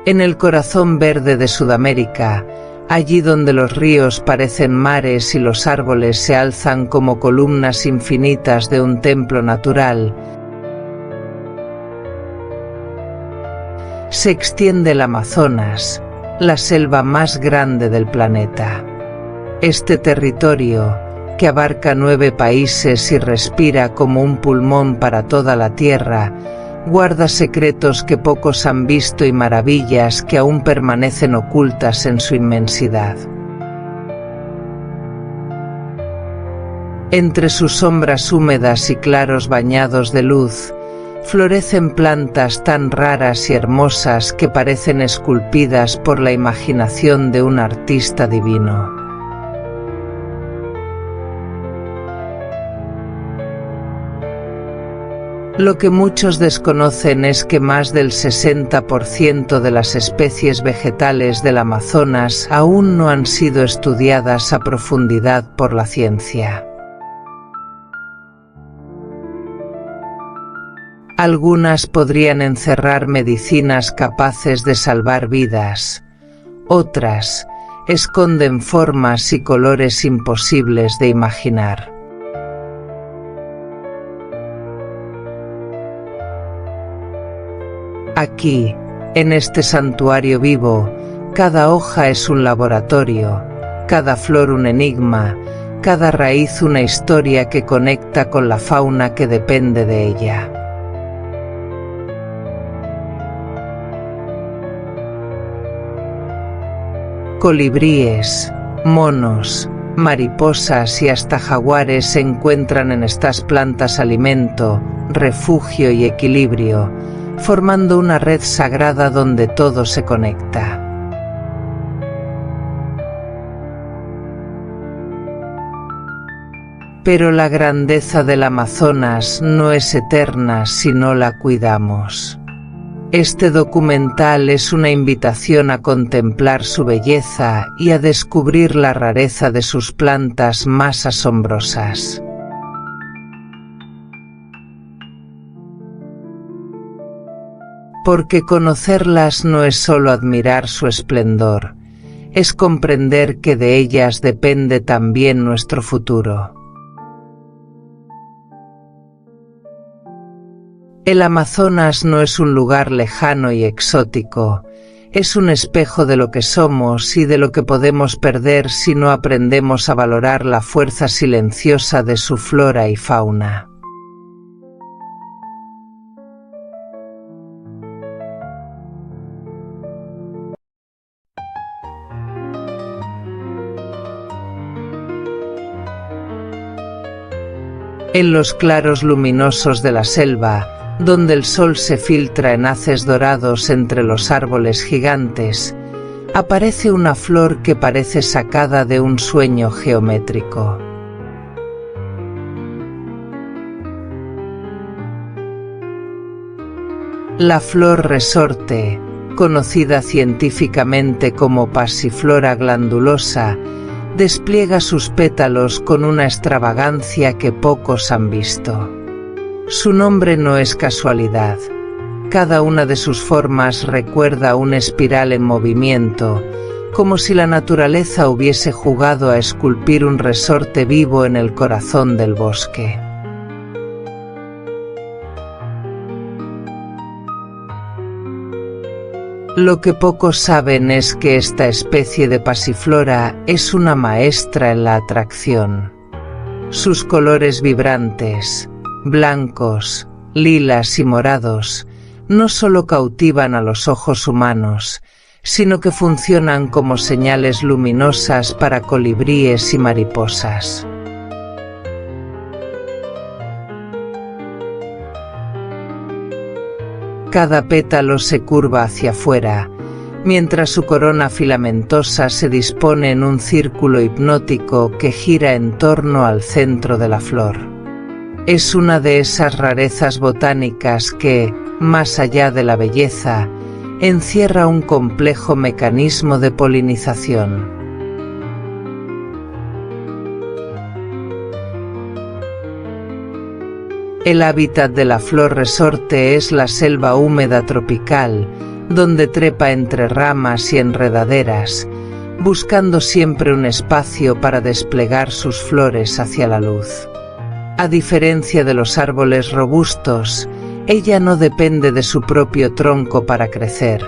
En el corazón verde de Sudamérica, allí donde los ríos parecen mares y los árboles se alzan como columnas infinitas de un templo natural, se extiende el Amazonas, la selva más grande del planeta. Este territorio, que abarca 9 países y respira como un pulmón para toda la Tierra, guarda secretos que pocos han visto y maravillas que aún permanecen ocultas en su inmensidad. Entre sus sombras húmedas y claros bañados de luz, florecen plantas tan raras y hermosas que parecen esculpidas por la imaginación de un artista divino. Lo que muchos desconocen es que más del 60% de las especies vegetales del Amazonas aún no han sido estudiadas a profundidad por la ciencia. Algunas podrían encerrar medicinas capaces de salvar vidas, otras esconden formas y colores imposibles de imaginar. Aquí, en este santuario vivo, cada hoja es un laboratorio, cada flor un enigma, cada raíz una historia que conecta con la fauna que depende de ella. Colibríes, monos, mariposas y hasta jaguares se encuentran en estas plantas alimento, refugio y equilibrio, formando una red sagrada donde todo se conecta. Pero la grandeza del Amazonas no es eterna si no la cuidamos. Este documental es una invitación a contemplar su belleza y a descubrir la rareza de sus plantas más asombrosas. Porque conocerlas no es solo admirar su esplendor, es comprender que de ellas depende también nuestro futuro. El Amazonas no es un lugar lejano y exótico, es un espejo de lo que somos y de lo que podemos perder si no aprendemos a valorar la fuerza silenciosa de su flora y fauna. En los claros luminosos de la selva, donde el sol se filtra en haces dorados entre los árboles gigantes, aparece una flor que parece sacada de un sueño geométrico. La flor resorte, conocida científicamente como Passiflora glandulosa, despliega sus pétalos con una extravagancia que pocos han visto. Su nombre no es casualidad. Cada una de sus formas recuerda una espiral en movimiento, como si la naturaleza hubiese jugado a esculpir un resorte vivo en el corazón del bosque. Lo que pocos saben es que esta especie de Passiflora es una maestra en la atracción. Sus colores vibrantes, blancos, lilas y morados, no solo cautivan a los ojos humanos, sino que funcionan como señales luminosas para colibríes y mariposas. Cada pétalo se curva hacia afuera, mientras su corona filamentosa se dispone en un círculo hipnótico que gira en torno al centro de la flor. Es una de esas rarezas botánicas que, más allá de la belleza, encierra un complejo mecanismo de polinización. El hábitat de la flor resorte es la selva húmeda tropical, donde trepa entre ramas y enredaderas, buscando siempre un espacio para desplegar sus flores hacia la luz. A diferencia de los árboles robustos, ella no depende de su propio tronco para crecer.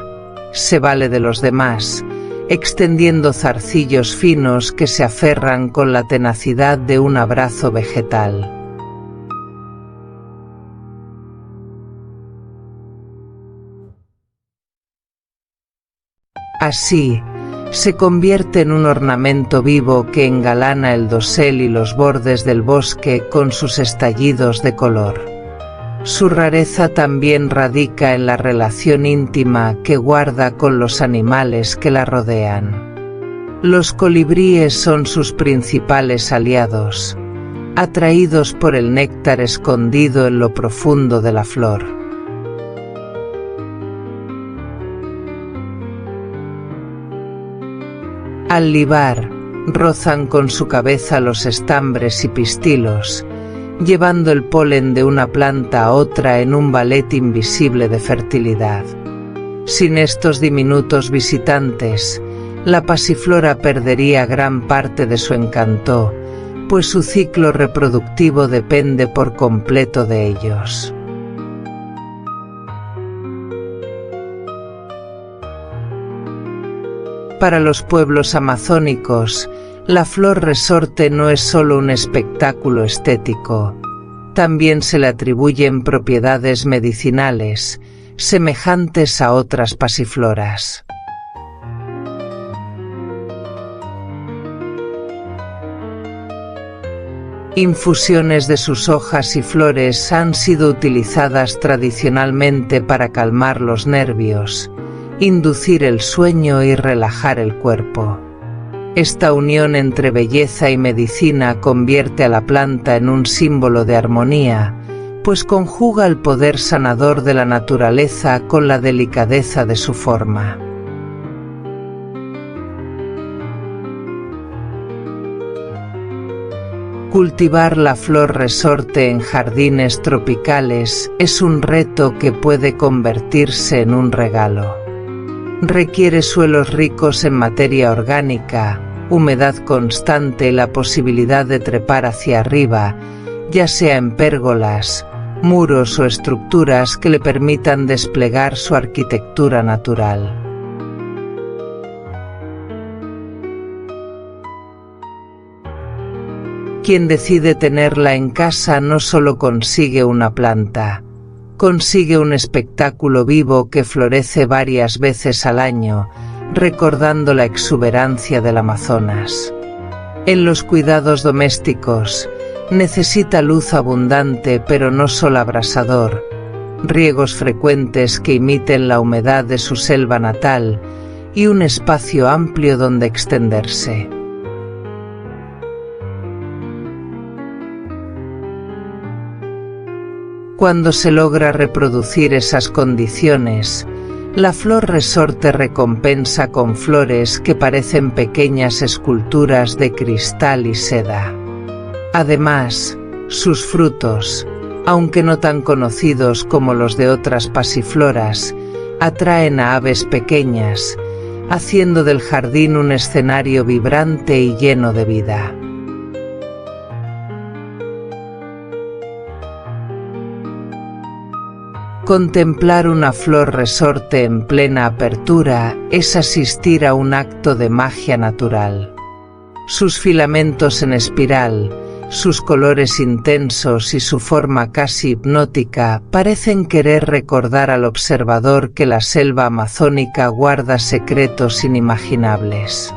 Se vale de los demás, extendiendo zarcillos finos que se aferran con la tenacidad de un abrazo vegetal. Así, se convierte en un ornamento vivo que engalana el dosel y los bordes del bosque con sus estallidos de color. Su rareza también radica en la relación íntima que guarda con los animales que la rodean. Los colibríes son sus principales aliados, atraídos por el néctar escondido en lo profundo de la flor. Al libar, rozan con su cabeza los estambres y pistilos, llevando el polen de una planta a otra en un ballet invisible de fertilidad. Sin estos diminutos visitantes, la pasiflora perdería gran parte de su encanto, pues su ciclo reproductivo depende por completo de ellos. Para los pueblos amazónicos, la flor resorte no es solo un espectáculo estético, también se le atribuyen propiedades medicinales, semejantes a otras pasifloras. Infusiones de sus hojas y flores han sido utilizadas tradicionalmente para calmar los nervios, inducir el sueño y relajar el cuerpo. Esta unión entre belleza y medicina convierte a la planta en un símbolo de armonía, pues conjuga el poder sanador de la naturaleza con la delicadeza de su forma. Cultivar la flor resorte en jardines tropicales es un reto que puede convertirse en un regalo. Requiere suelos ricos en materia orgánica, humedad constante y la posibilidad de trepar hacia arriba, ya sea en pérgolas, muros o estructuras que le permitan desplegar su arquitectura natural. Quien decide tenerla en casa no solo consigue una planta, consigue un espectáculo vivo que florece varias veces al año, recordando la exuberancia del Amazonas. En los cuidados domésticos, necesita luz abundante pero no solo abrasador, riegos frecuentes que imiten la humedad de su selva natal y un espacio amplio donde extenderse. Cuando se logra reproducir esas condiciones, la flor resorte recompensa con flores que parecen pequeñas esculturas de cristal y seda. Además, sus frutos, aunque no tan conocidos como los de otras pasifloras, atraen a aves pequeñas, haciendo del jardín un escenario vibrante y lleno de vida. Contemplar una flor resorte en plena apertura es asistir a un acto de magia natural. Sus filamentos en espiral, sus colores intensos y su forma casi hipnótica parecen querer recordar al observador que la selva amazónica guarda secretos inimaginables.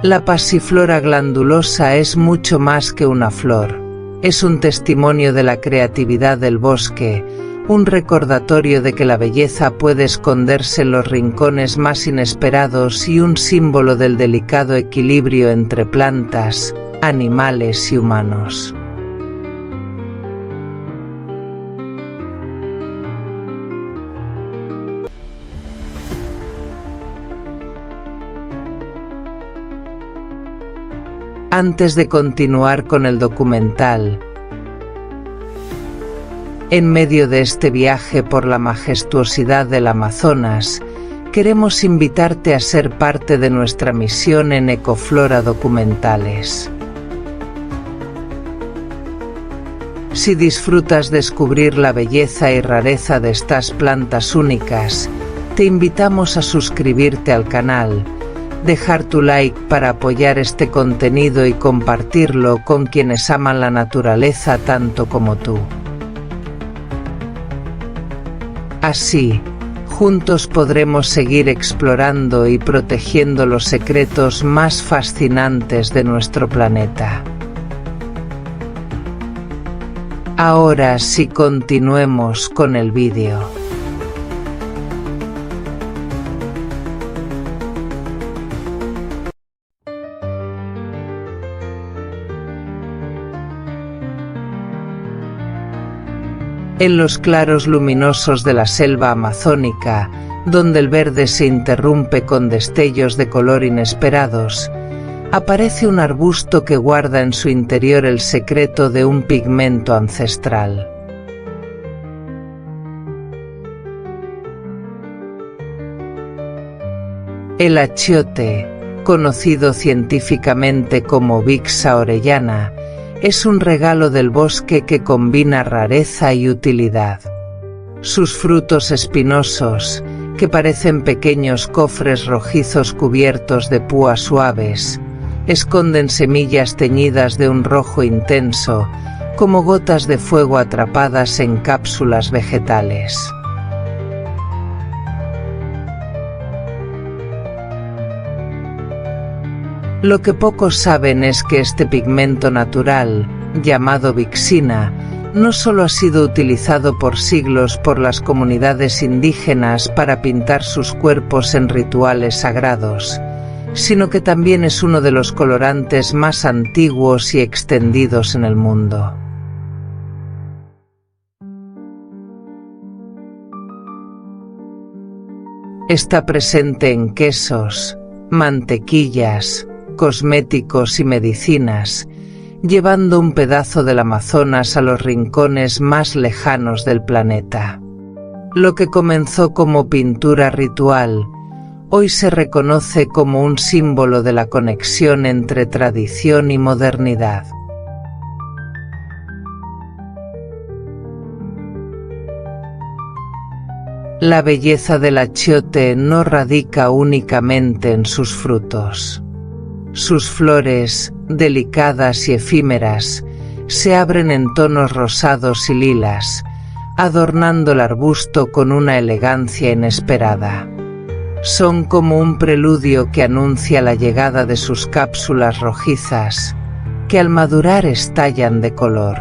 La pasiflora glandulosa es mucho más que una flor. Es un testimonio de la creatividad del bosque, un recordatorio de que la belleza puede esconderse en los rincones más inesperados y un símbolo del delicado equilibrio entre plantas, animales y humanos. Antes de continuar con el documental, En medio de este viaje por la majestuosidad del Amazonas, queremos invitarte a ser parte de nuestra misión en Ecoflora Documentales. Si disfrutas descubrir la belleza y rareza de estas plantas únicas, te invitamos a suscribirte al canal, dejar tu like para apoyar este contenido y compartirlo con quienes aman la naturaleza tanto como tú. Así, juntos podremos seguir explorando y protegiendo los secretos más fascinantes de nuestro planeta. Ahora sí, continuemos con el vídeo. En los claros luminosos de la selva amazónica, donde el verde se interrumpe con destellos de color inesperados, aparece un arbusto que guarda en su interior el secreto de un pigmento ancestral. El achiote, conocido científicamente como Bixa orellana, es un regalo del bosque que combina rareza y utilidad. Sus frutos espinosos, que parecen pequeños cofres rojizos cubiertos de púas suaves, esconden semillas teñidas de un rojo intenso, como gotas de fuego atrapadas en cápsulas vegetales. Lo que pocos saben es que este pigmento natural, llamado bixina, no solo ha sido utilizado por siglos por las comunidades indígenas para pintar sus cuerpos en rituales sagrados, sino que también es uno de los colorantes más antiguos y extendidos en el mundo. Está presente en quesos, mantequillas, cosméticos y medicinas, llevando un pedazo del Amazonas a los rincones más lejanos del planeta. Lo que comenzó como pintura ritual, hoy se reconoce como un símbolo de la conexión entre tradición y modernidad. La belleza del achiote no radica únicamente en sus frutos. Sus flores, delicadas y efímeras, se abren en tonos rosados y lilas, adornando el arbusto con una elegancia inesperada. Son como un preludio que anuncia la llegada de sus cápsulas rojizas, que al madurar estallan de color.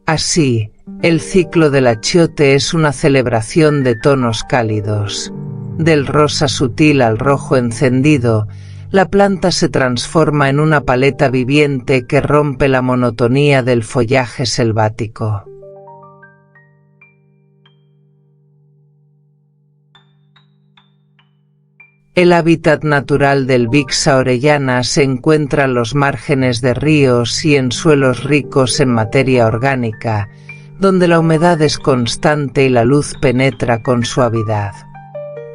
Así, el ciclo del achiote es una celebración de tonos cálidos. Del rosa sutil al rojo encendido, la planta se transforma en una paleta viviente que rompe la monotonía del follaje selvático. El hábitat natural del Bixa orellana se encuentra en los márgenes de ríos y en suelos ricos en materia orgánica, donde la humedad es constante y la luz penetra con suavidad.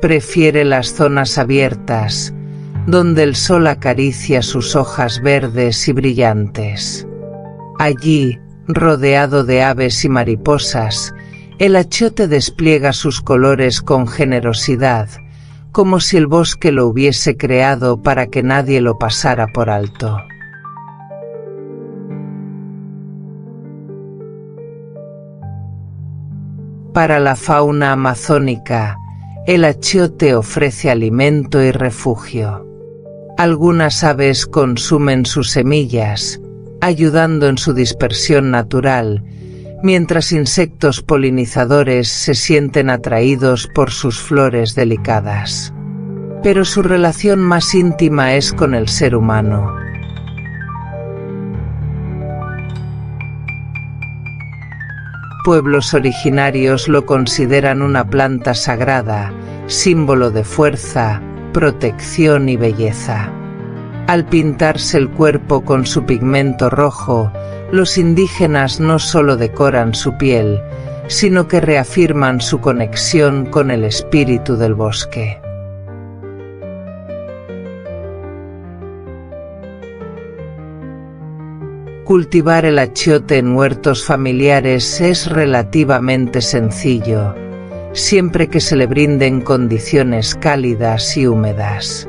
Prefiere las zonas abiertas, donde el sol acaricia sus hojas verdes y brillantes. Allí, rodeado de aves y mariposas, el achiote despliega sus colores con generosidad, como si el bosque lo hubiese creado para que nadie lo pasara por alto. Para la fauna amazónica, el achiote ofrece alimento y refugio. Algunas aves consumen sus semillas, ayudando en su dispersión natural, mientras insectos polinizadores se sienten atraídos por sus flores delicadas. Pero su relación más íntima es con el ser humano. Pueblos originarios lo consideran una planta sagrada, símbolo de fuerza, protección y belleza. Al pintarse el cuerpo con su pigmento rojo, los indígenas no solo decoran su piel, sino que reafirman su conexión con el espíritu del bosque. Cultivar el achiote en huertos familiares es relativamente sencillo, siempre que se le brinden condiciones cálidas y húmedas.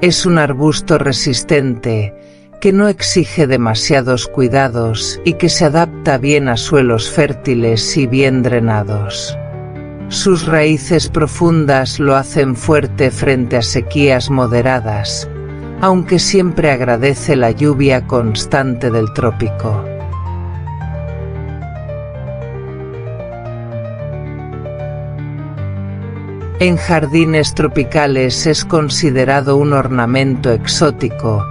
Es un arbusto resistente, que no exige demasiados cuidados y que se adapta bien a suelos fértiles y bien drenados. Sus raíces profundas lo hacen fuerte frente a sequías moderadas, aunque siempre agradece la lluvia constante del trópico. En jardines tropicales es considerado un ornamento exótico,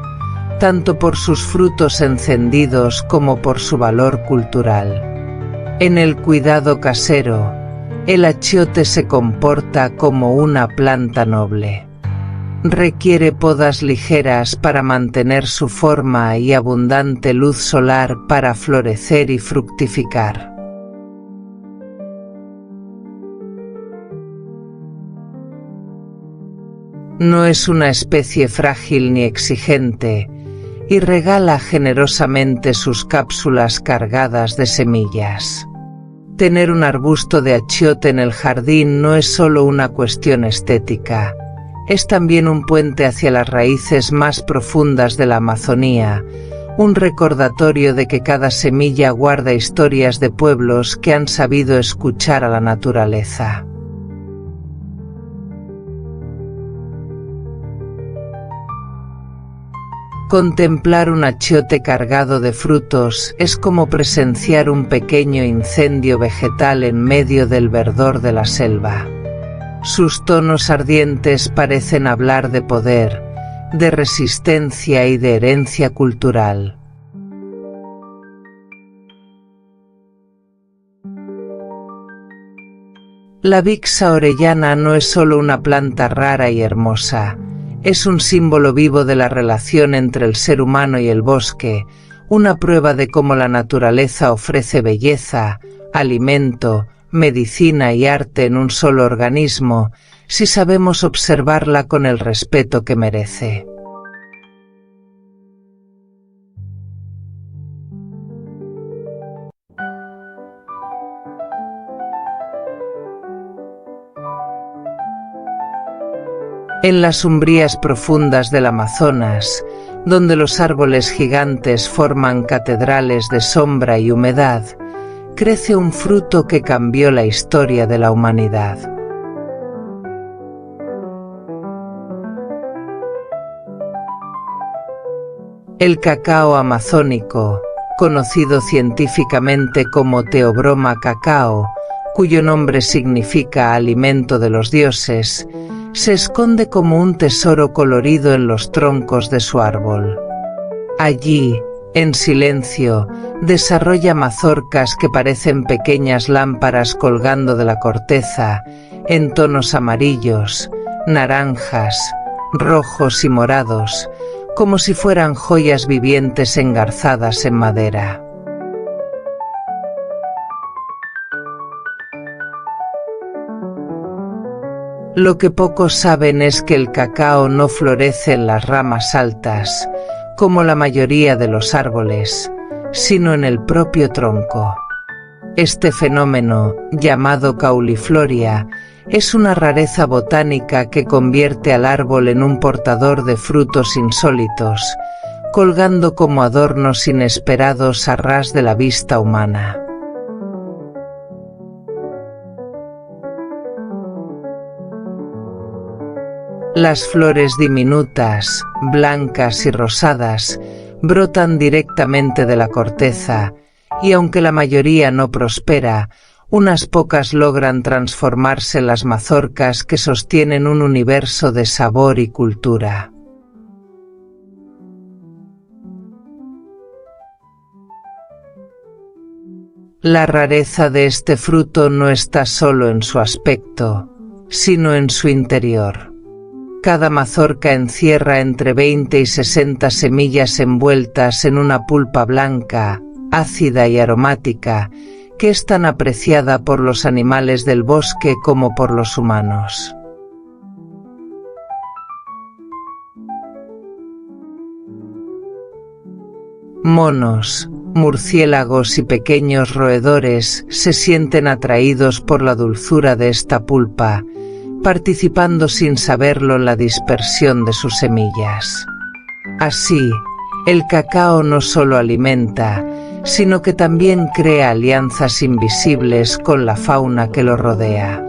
tanto por sus frutos encendidos como por su valor cultural. En el cuidado casero, el achiote se comporta como una planta noble. Requiere podas ligeras para mantener su forma y abundante luz solar para florecer y fructificar. No es una especie frágil ni exigente, y regala generosamente sus cápsulas cargadas de semillas. Tener un arbusto de achiote en el jardín no es solo una cuestión estética, es también un puente hacia las raíces más profundas de la Amazonía, un recordatorio de que cada semilla guarda historias de pueblos que han sabido escuchar a la naturaleza. Contemplar un achiote cargado de frutos es como presenciar un pequeño incendio vegetal en medio del verdor de la selva. Sus tonos ardientes parecen hablar de poder, de resistencia y de herencia cultural. La Vixa orellana no es solo una planta rara y hermosa, es un símbolo vivo de la relación entre el ser humano y el bosque, una prueba de cómo la naturaleza ofrece belleza, alimento, medicina y arte en un solo organismo, si sabemos observarla con el respeto que merece. En las umbrías profundas del Amazonas, donde los árboles gigantes forman catedrales de sombra y humedad, crece un fruto que cambió la historia de la humanidad. El cacao amazónico, conocido científicamente como Theobroma cacao, cuyo nombre significa alimento de los dioses, se esconde como un tesoro colorido en los troncos de su árbol. Allí, en silencio, desarrolla mazorcas que parecen pequeñas lámparas colgando de la corteza, en tonos amarillos, naranjas, rojos y morados, como si fueran joyas vivientes engarzadas en madera. Lo que pocos saben es que el cacao no florece en las ramas altas, como la mayoría de los árboles, sino en el propio tronco. Este fenómeno, llamado caulifloria, es una rareza botánica que convierte al árbol en un portador de frutos insólitos, colgando como adornos inesperados a ras de la vista humana. Las flores diminutas, blancas y rosadas, brotan directamente de la corteza, y aunque la mayoría no prospera, unas pocas logran transformarse en las mazorcas que sostienen un universo de sabor y cultura. La rareza de este fruto no está solo en su aspecto, sino en su interior. Cada mazorca encierra entre 20 y 60 semillas envueltas en una pulpa blanca, ácida y aromática, que es tan apreciada por los animales del bosque como por los humanos. Monos, murciélagos y pequeños roedores se sienten atraídos por la dulzura de esta pulpa, participando sin saberlo en la dispersión de sus semillas. Así, el cacao no solo alimenta, sino que también crea alianzas invisibles con la fauna que lo rodea.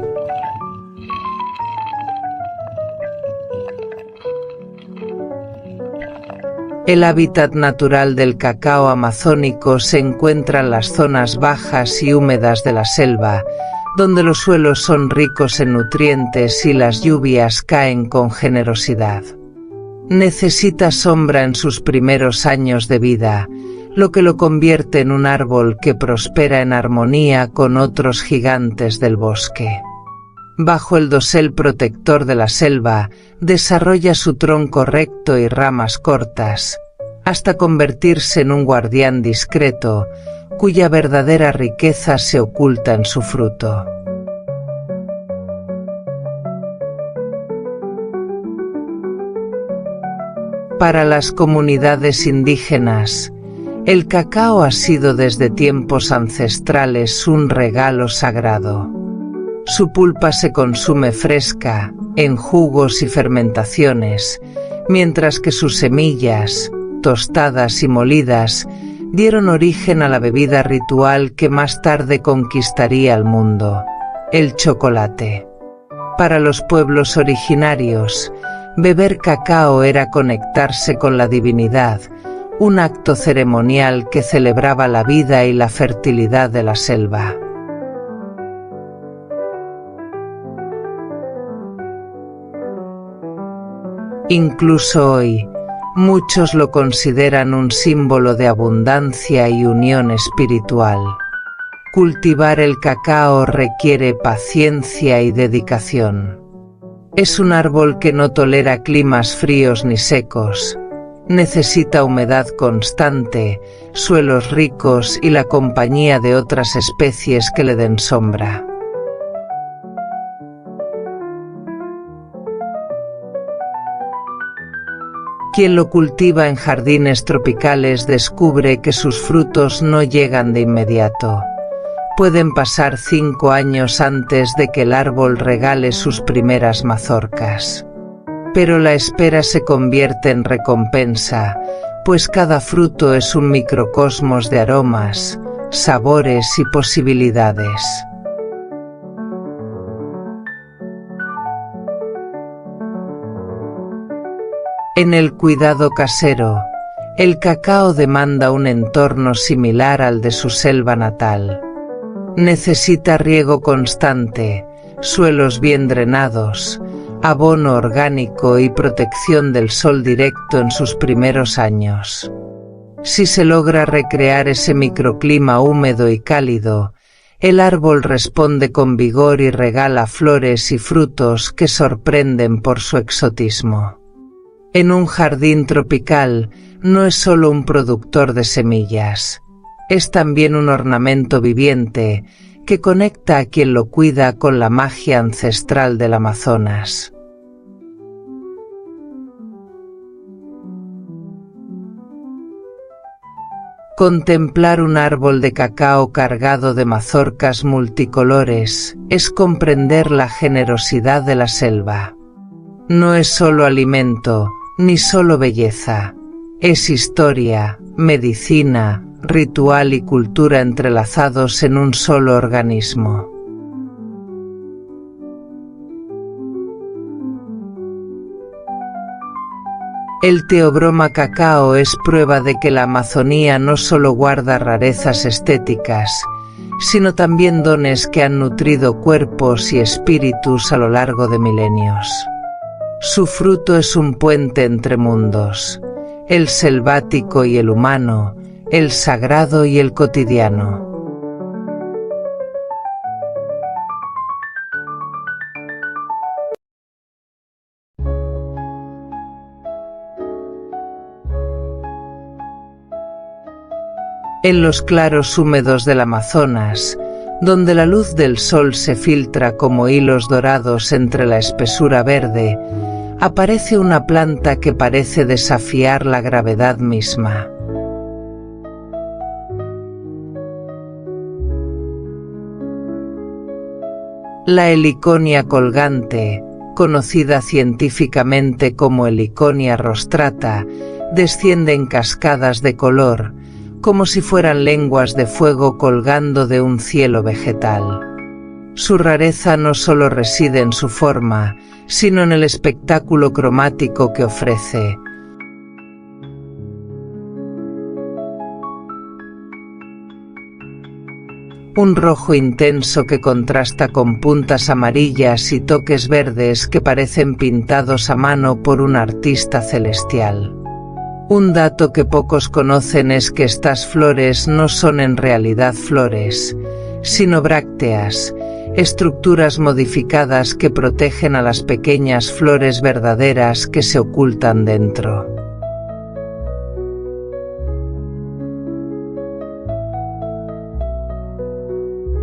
El hábitat natural del cacao amazónico se encuentra en las zonas bajas y húmedas de la selva, donde los suelos son ricos en nutrientes y las lluvias caen con generosidad. Necesita sombra en sus primeros años de vida, lo que lo convierte en un árbol que prospera en armonía con otros gigantes del bosque. Bajo el dosel protector de la selva, desarrolla su tronco recto y ramas cortas, hasta convertirse en un guardián discreto, cuya verdadera riqueza se oculta en su fruto. Para las comunidades indígenas, el cacao ha sido desde tiempos ancestrales un regalo sagrado. Su pulpa se consume fresca, en jugos y fermentaciones, mientras que sus semillas, tostadas y molidas, dieron origen a la bebida ritual que más tarde conquistaría el mundo, el chocolate. Para los pueblos originarios, beber cacao era conectarse con la divinidad, un acto ceremonial que celebraba la vida y la fertilidad de la selva. Incluso hoy, muchos lo consideran un símbolo de abundancia y unión espiritual. Cultivar el cacao requiere paciencia y dedicación. Es un árbol que no tolera climas fríos ni secos. Necesita humedad constante, suelos ricos y la compañía de otras especies que le den sombra. Quien lo cultiva en jardines tropicales descubre que sus frutos no llegan de inmediato. Pueden pasar 5 años antes de que el árbol regale sus primeras mazorcas. Pero la espera se convierte en recompensa, pues cada fruto es un microcosmos de aromas, sabores y posibilidades. En el cuidado casero, el cacao demanda un entorno similar al de su selva natal. Necesita riego constante, suelos bien drenados, abono orgánico y protección del sol directo en sus primeros años. Si se logra recrear ese microclima húmedo y cálido, el árbol responde con vigor y regala flores y frutos que sorprenden por su exotismo. En un jardín tropical no es solo un productor de semillas, es también un ornamento viviente que conecta a quien lo cuida con la magia ancestral del Amazonas. Contemplar un árbol de cacao cargado de mazorcas multicolores es comprender la generosidad de la selva. No es solo alimento, ni solo belleza, es historia, medicina, ritual y cultura entrelazados en un solo organismo. El Theobroma cacao es prueba de que la Amazonía no solo guarda rarezas estéticas, sino también dones que han nutrido cuerpos y espíritus a lo largo de milenios. Su fruto es un puente entre mundos, el selvático y el humano, el sagrado y el cotidiano. En los claros húmedos del Amazonas, donde la luz del sol se filtra como hilos dorados entre la espesura verde, aparece una planta que parece desafiar la gravedad misma. La heliconia colgante, conocida científicamente como Heliconia rostrata, desciende en cascadas de color, como si fueran lenguas de fuego colgando de un cielo vegetal. Su rareza no solo reside en su forma, sino en el espectáculo cromático que ofrece. Un rojo intenso que contrasta con puntas amarillas y toques verdes que parecen pintados a mano por un artista celestial. Un dato que pocos conocen es que estas flores no son en realidad flores, sino brácteas, estructuras modificadas que protegen a las pequeñas flores verdaderas que se ocultan dentro.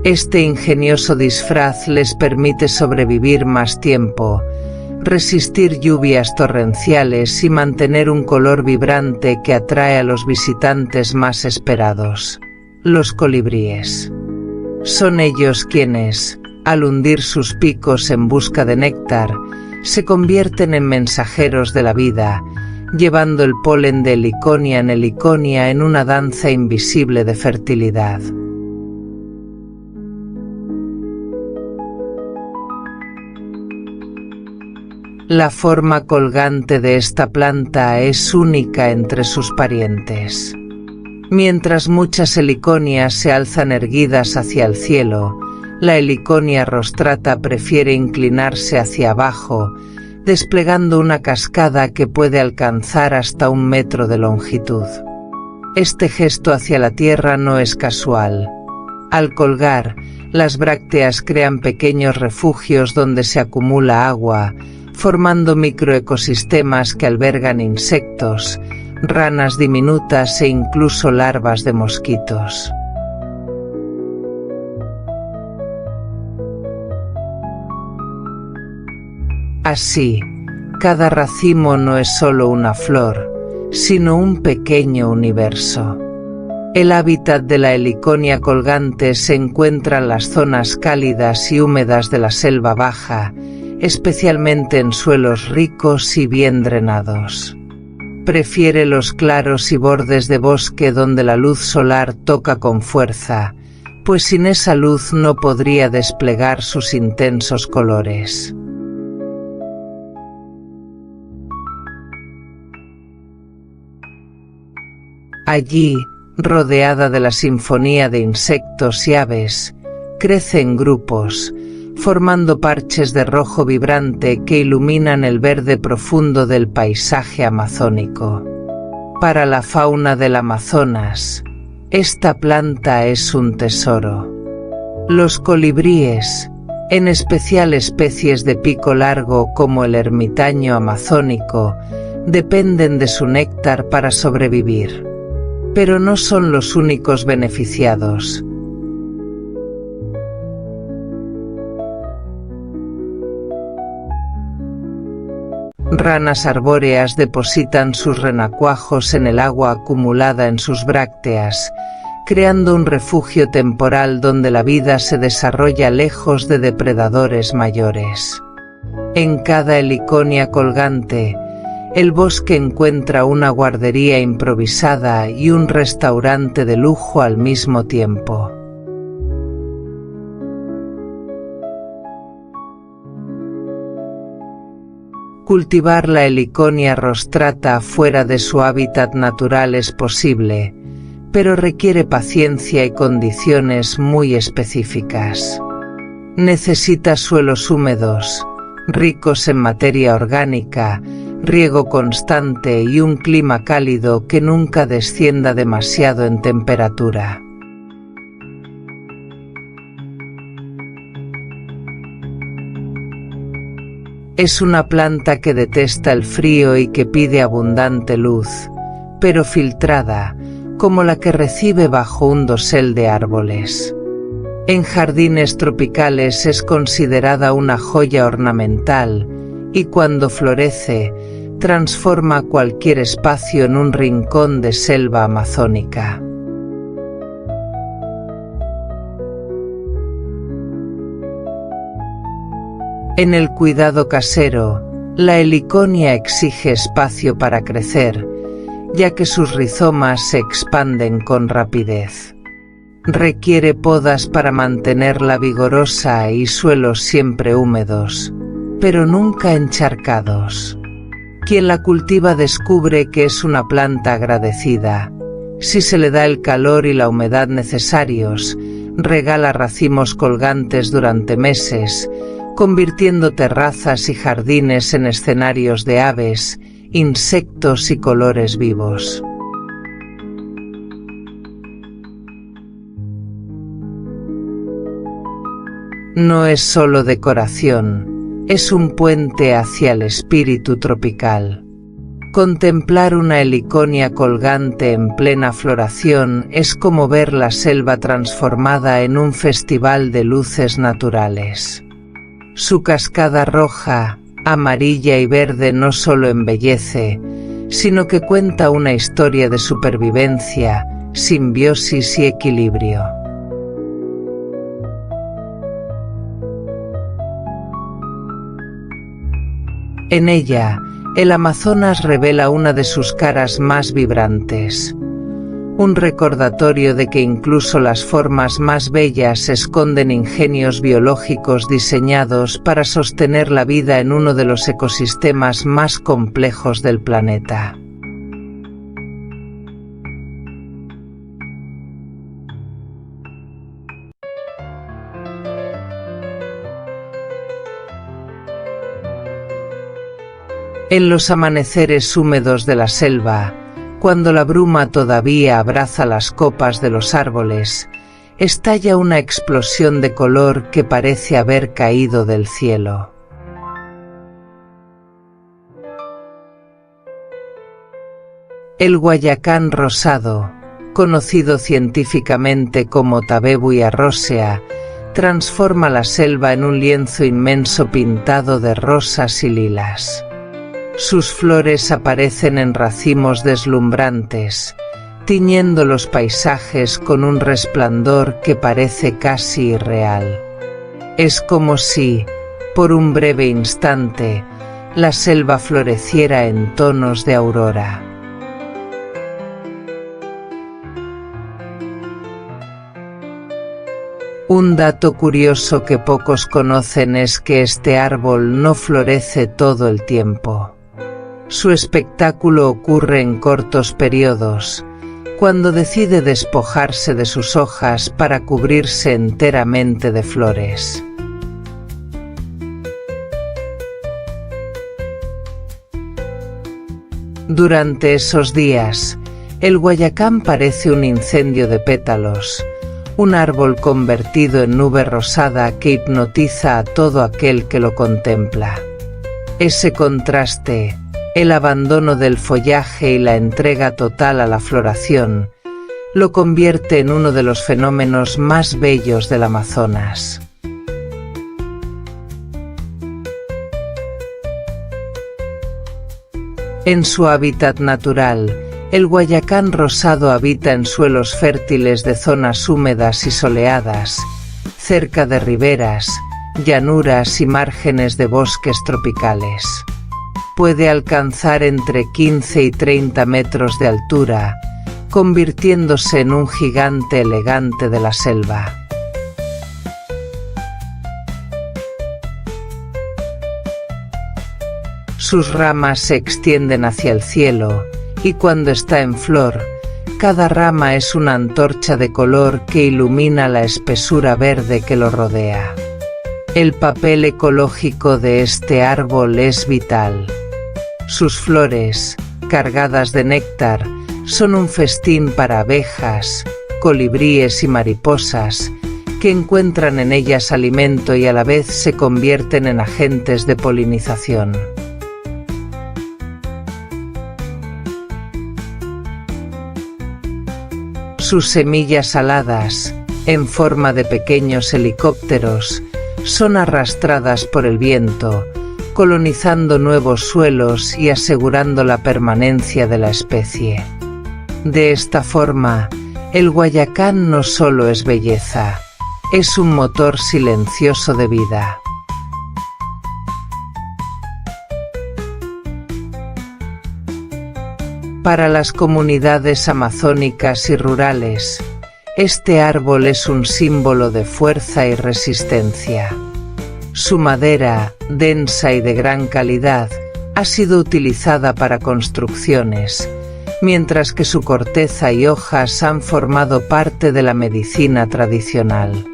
Este ingenioso disfraz les permite sobrevivir más tiempo, resistir lluvias torrenciales y mantener un color vibrante que atrae a los visitantes más esperados, los colibríes. Son ellos quienes, al hundir sus picos en busca de néctar, se convierten en mensajeros de la vida, llevando el polen de heliconia en heliconia en una danza invisible de fertilidad. La forma colgante de esta planta es única entre sus parientes. Mientras muchas heliconias se alzan erguidas hacia el cielo, la heliconia rostrata prefiere inclinarse hacia abajo, desplegando una cascada que puede alcanzar hasta 1 metro de longitud. Este gesto hacia la tierra no es casual. Al colgar, las brácteas crean pequeños refugios donde se acumula agua, formando microecosistemas que albergan insectos, ranas diminutas e incluso larvas de mosquitos. Así, cada racimo no es solo una flor, sino un pequeño universo. El hábitat de la heliconia colgante se encuentra en las zonas cálidas y húmedas de la selva baja, especialmente en suelos ricos y bien drenados. Prefiere los claros y bordes de bosque donde la luz solar toca con fuerza, pues sin esa luz no podría desplegar sus intensos colores. Allí, rodeada de la sinfonía de insectos y aves, crece en grupos, formando parches de rojo vibrante que iluminan el verde profundo del paisaje amazónico. Para la fauna del Amazonas, esta planta es un tesoro. Los colibríes, en especial especies de pico largo como el ermitaño amazónico, dependen de su néctar para sobrevivir. Pero no son los únicos beneficiados. Ranas arbóreas depositan sus renacuajos en el agua acumulada en sus brácteas, creando un refugio temporal donde la vida se desarrolla lejos de depredadores mayores. En cada heliconia colgante, el bosque encuentra una guardería improvisada y un restaurante de lujo al mismo tiempo. Cultivar la heliconia rostrata fuera de su hábitat natural es posible, pero requiere paciencia y condiciones muy específicas. Necesita suelos húmedos, ricos en materia orgánica, riego constante y un clima cálido que nunca descienda demasiado en temperatura. Es una planta que detesta el frío y que pide abundante luz, pero filtrada, como la que recibe bajo un dosel de árboles. En jardines tropicales es considerada una joya ornamental y cuando florece, transforma cualquier espacio en un rincón de selva amazónica. En el cuidado casero, la heliconia exige espacio para crecer, ya que sus rizomas se expanden con rapidez. Requiere podas para mantenerla vigorosa y suelos siempre húmedos, pero nunca encharcados. Quien la cultiva descubre que es una planta agradecida. Si se le da el calor y la humedad necesarios, regala racimos colgantes durante meses, convirtiendo terrazas y jardines en escenarios de aves, insectos y colores vivos. No es solo decoración, es un puente hacia el espíritu tropical. Contemplar una heliconia colgante en plena floración es como ver la selva transformada en un festival de luces naturales. Su cascada roja, amarilla y verde no solo embellece, sino que cuenta una historia de supervivencia, simbiosis y equilibrio. En ella, el Amazonas revela una de sus caras más vibrantes. Un recordatorio de que incluso las formas más bellas esconden ingenios biológicos diseñados para sostener la vida en uno de los ecosistemas más complejos del planeta. En los amaneceres húmedos de la selva, cuando la bruma todavía abraza las copas de los árboles, estalla una explosión de color que parece haber caído del cielo. El guayacán rosado, conocido científicamente como Tabebuia rosea, transforma la selva en un lienzo inmenso pintado de rosas y lilas. Sus flores aparecen en racimos deslumbrantes, tiñendo los paisajes con un resplandor que parece casi irreal. Es como si, por un breve instante, la selva floreciera en tonos de aurora. Un dato curioso que pocos conocen es que este árbol no florece todo el tiempo. Su espectáculo ocurre en cortos periodos, cuando decide despojarse de sus hojas para cubrirse enteramente de flores. Durante esos días, el guayacán parece un incendio de pétalos, un árbol convertido en nube rosada que hipnotiza a todo aquel que lo contempla. Ese contraste, el abandono del follaje y la entrega total a la floración, lo convierte en uno de los fenómenos más bellos del Amazonas. En su hábitat natural, el guayacán rosado habita en suelos fértiles de zonas húmedas y soleadas, cerca de riberas, llanuras y márgenes de bosques tropicales. Puede alcanzar entre 15 y 30 metros de altura, convirtiéndose en un gigante elegante de la selva. Sus ramas se extienden hacia el cielo, y cuando está en flor, cada rama es una antorcha de color que ilumina la espesura verde que lo rodea. El papel ecológico de este árbol es vital. Sus flores, cargadas de néctar, son un festín para abejas, colibríes y mariposas, que encuentran en ellas alimento y a la vez se convierten en agentes de polinización. Sus semillas aladas, en forma de pequeños helicópteros, son arrastradas por el viento, colonizando nuevos suelos y asegurando la permanencia de la especie. De esta forma, el guayacán no solo es belleza, es un motor silencioso de vida. Para las comunidades amazónicas y rurales, este árbol es un símbolo de fuerza y resistencia. Su madera, densa y de gran calidad, ha sido utilizada para construcciones, mientras que su corteza y hojas han formado parte de la medicina tradicional.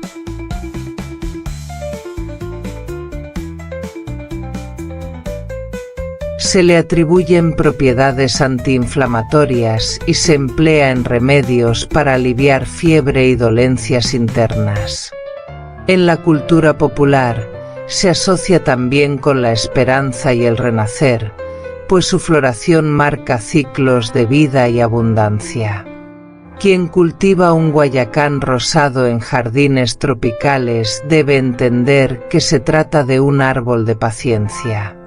Se le atribuyen propiedades antiinflamatorias y se emplea en remedios para aliviar fiebre y dolencias internas. En la cultura popular, se asocia también con la esperanza y el renacer, pues su floración marca ciclos de vida y abundancia. Quien cultiva un guayacán rosado en jardines tropicales debe entender que se trata de un árbol de paciencia.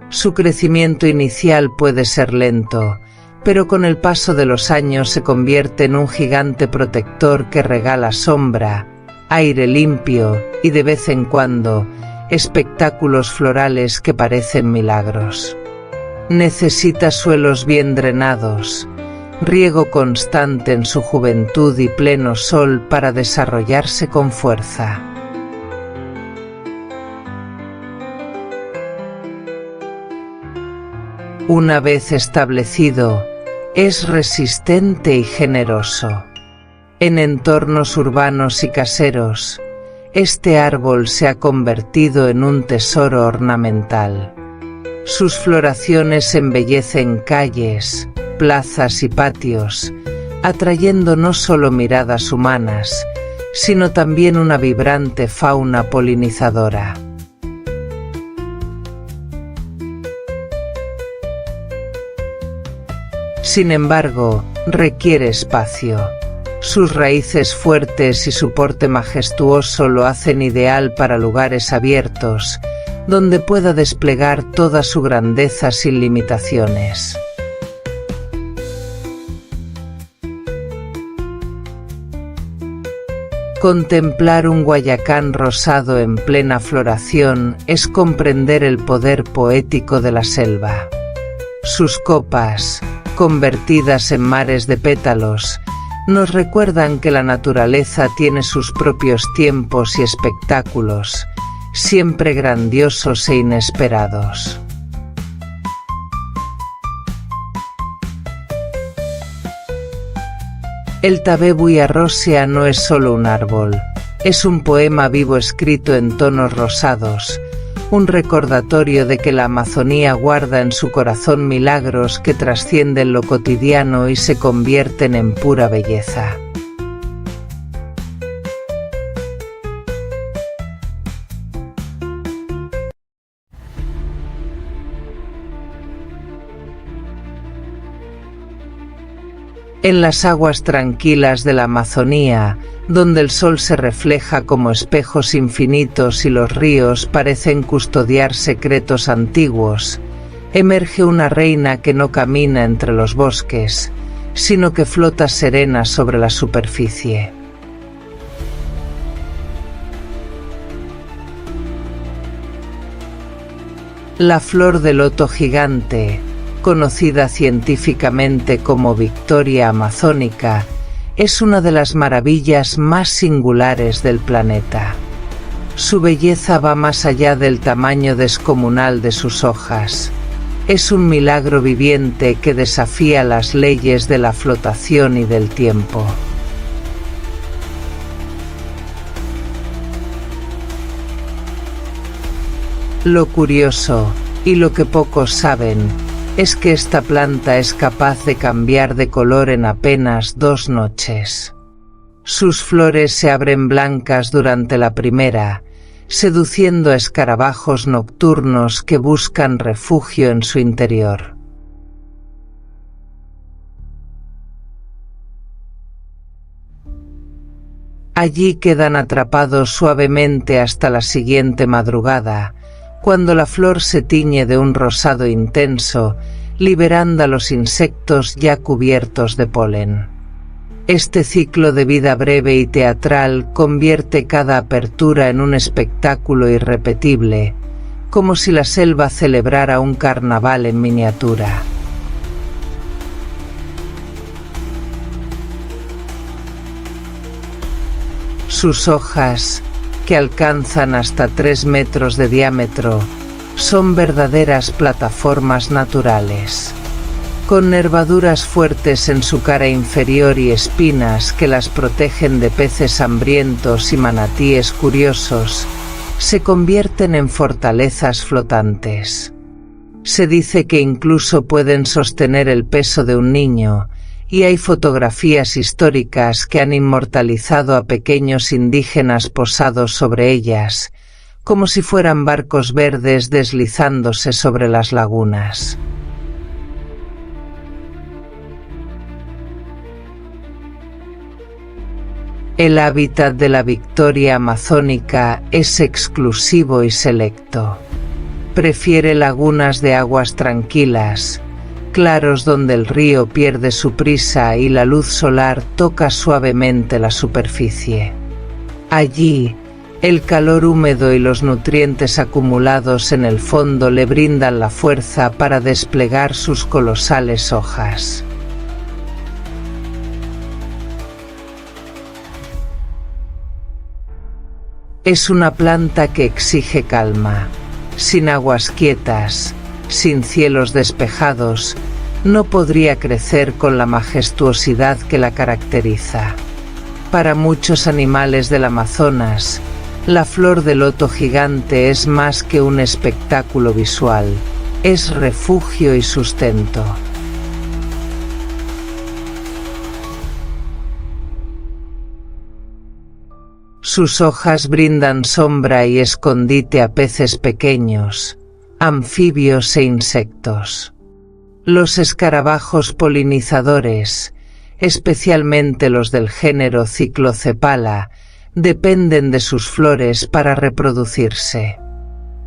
Su crecimiento inicial puede ser lento, pero con el paso de los años se convierte en un gigante protector que regala sombra, aire limpio y de vez en cuando, espectáculos florales que parecen milagros. Necesita suelos bien drenados, riego constante en su juventud y pleno sol para desarrollarse con fuerza. Una vez establecido, es resistente y generoso. En entornos urbanos y caseros, este árbol se ha convertido en un tesoro ornamental. Sus floraciones embellecen calles, plazas y patios, atrayendo no solo miradas humanas, sino también una vibrante fauna polinizadora. Sin embargo, requiere espacio. Sus raíces fuertes y su porte majestuoso lo hacen ideal para lugares abiertos, donde pueda desplegar toda su grandeza sin limitaciones. Contemplar un guayacán rosado en plena floración es comprender el poder poético de la selva. Sus copas, convertidas en mares de pétalos, nos recuerdan que la naturaleza tiene sus propios tiempos y espectáculos, siempre grandiosos e inesperados. El Tabebuia rosea no es solo un árbol, es un poema vivo escrito en tonos rosados, un recordatorio de que la Amazonía guarda en su corazón milagros que trascienden lo cotidiano y se convierten en pura belleza. En las aguas tranquilas de la Amazonía, donde el sol se refleja como espejos infinitos y los ríos parecen custodiar secretos antiguos, emerge una reina que no camina entre los bosques, sino que flota serena sobre la superficie. La flor de loto gigante, conocida científicamente como Victoria amazónica, es una de las maravillas más singulares del planeta. Su belleza va más allá del tamaño descomunal de sus hojas. Es un milagro viviente que desafía las leyes de la flotación y del tiempo. Lo curioso, y lo que pocos saben, es que esta planta es capaz de cambiar de color en apenas 2 noches. Sus flores se abren blancas durante la primera, seduciendo a escarabajos nocturnos que buscan refugio en su interior. Allí quedan atrapados suavemente hasta la siguiente madrugada, cuando la flor se tiñe de un rosado intenso, liberando a los insectos ya cubiertos de polen. Este ciclo de vida breve y teatral convierte cada apertura en un espectáculo irrepetible, como si la selva celebrara un carnaval en miniatura. Sus hojas, que alcanzan hasta 3 metros de diámetro, son verdaderas plataformas naturales, con nervaduras fuertes en su cara inferior y espinas que las protegen de peces hambrientos y manatíes curiosos, se convierten en fortalezas flotantes. Se dice que incluso pueden sostener el peso de un niño, y hay fotografías históricas que han inmortalizado a pequeños indígenas posados sobre ellas, como si fueran barcos verdes deslizándose sobre las lagunas. El hábitat de la victoria amazónica es exclusivo y selecto. Prefiere lagunas de aguas tranquilas, claros donde el río pierde su prisa y la luz solar toca suavemente la superficie. Allí, el calor húmedo y los nutrientes acumulados en el fondo le brindan la fuerza para desplegar sus colosales hojas. Es una planta que exige calma. Sin aguas quietas, sin cielos despejados, no podría crecer con la majestuosidad que la caracteriza. Para muchos animales del Amazonas, la flor de loto gigante es más que un espectáculo visual, es refugio y sustento. Sus hojas brindan sombra y escondite a peces pequeños, anfibios e insectos. Los escarabajos polinizadores, especialmente los del género Cyclocephala, dependen de sus flores para reproducirse.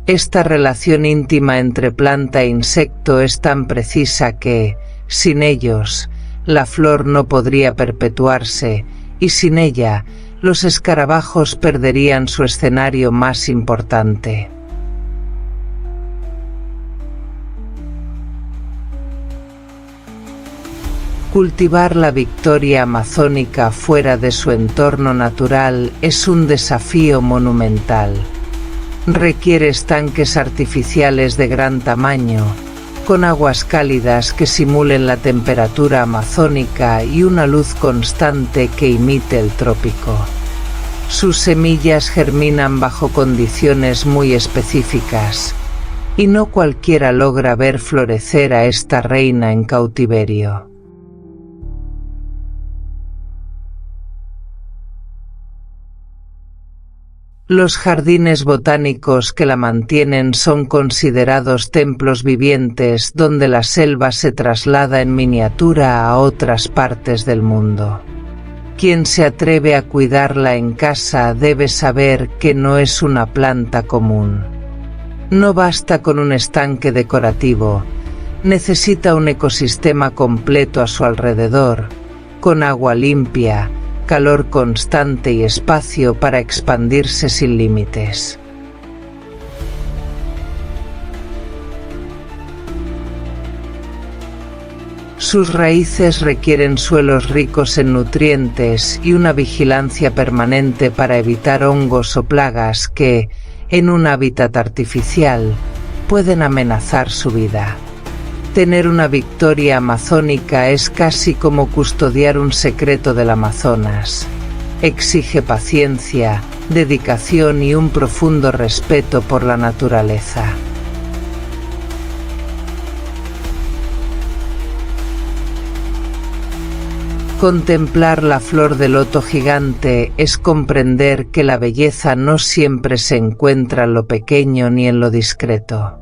Esta relación íntima entre planta e insecto es tan precisa que, sin ellos, la flor no podría perpetuarse, y sin ella, los escarabajos perderían su escenario más importante. Cultivar la victoria amazónica fuera de su entorno natural es un desafío monumental. Requiere estanques artificiales de gran tamaño, con aguas cálidas que simulen la temperatura amazónica y una luz constante que imite el trópico. Sus semillas germinan bajo condiciones muy específicas, y no cualquiera logra ver florecer a esta reina en cautiverio. Los jardines botánicos que la mantienen son considerados templos vivientes donde la selva se traslada en miniatura a otras partes del mundo. Quien se atreve a cuidarla en casa debe saber que no es una planta común. No basta con un estanque decorativo, necesita un ecosistema completo a su alrededor, con agua limpia, calor constante y espacio para expandirse sin límites. Sus raíces requieren suelos ricos en nutrientes y una vigilancia permanente para evitar hongos o plagas que, en un hábitat artificial, pueden amenazar su vida. Tener una victoria amazónica es casi como custodiar un secreto del Amazonas. Exige paciencia, dedicación y un profundo respeto por la naturaleza. Contemplar la flor de loto gigante es comprender que la belleza no siempre se encuentra en lo pequeño ni en lo discreto.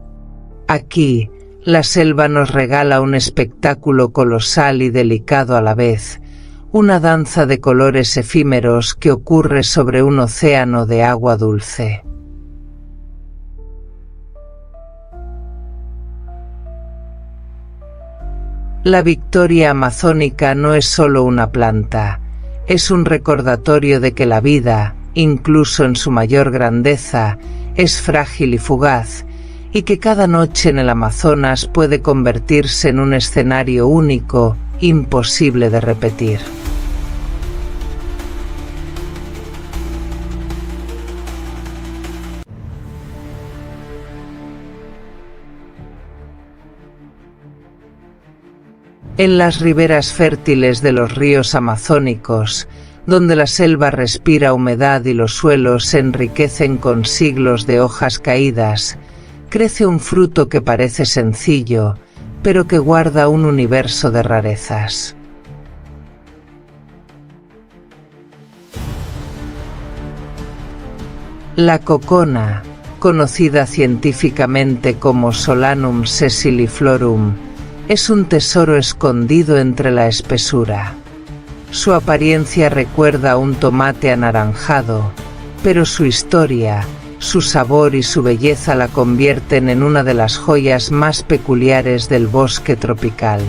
Aquí, la selva nos regala un espectáculo colosal y delicado a la vez, una danza de colores efímeros que ocurre sobre un océano de agua dulce. La victoria amazónica no es solo una planta, es un recordatorio de que la vida, incluso en su mayor grandeza, es frágil y fugaz, y que cada noche en el Amazonas puede convertirse en un escenario único, imposible de repetir. En las riberas fértiles de los ríos amazónicos, donde la selva respira humedad y los suelos se enriquecen con siglos de hojas caídas, crece un fruto que parece sencillo, pero que guarda un universo de rarezas. La cocona, conocida científicamente como Solanum sessiliflorum, es un tesoro escondido entre la espesura. Su apariencia recuerda a un tomate anaranjado, pero su historia, su sabor y su belleza la convierten en una de las joyas más peculiares del bosque tropical.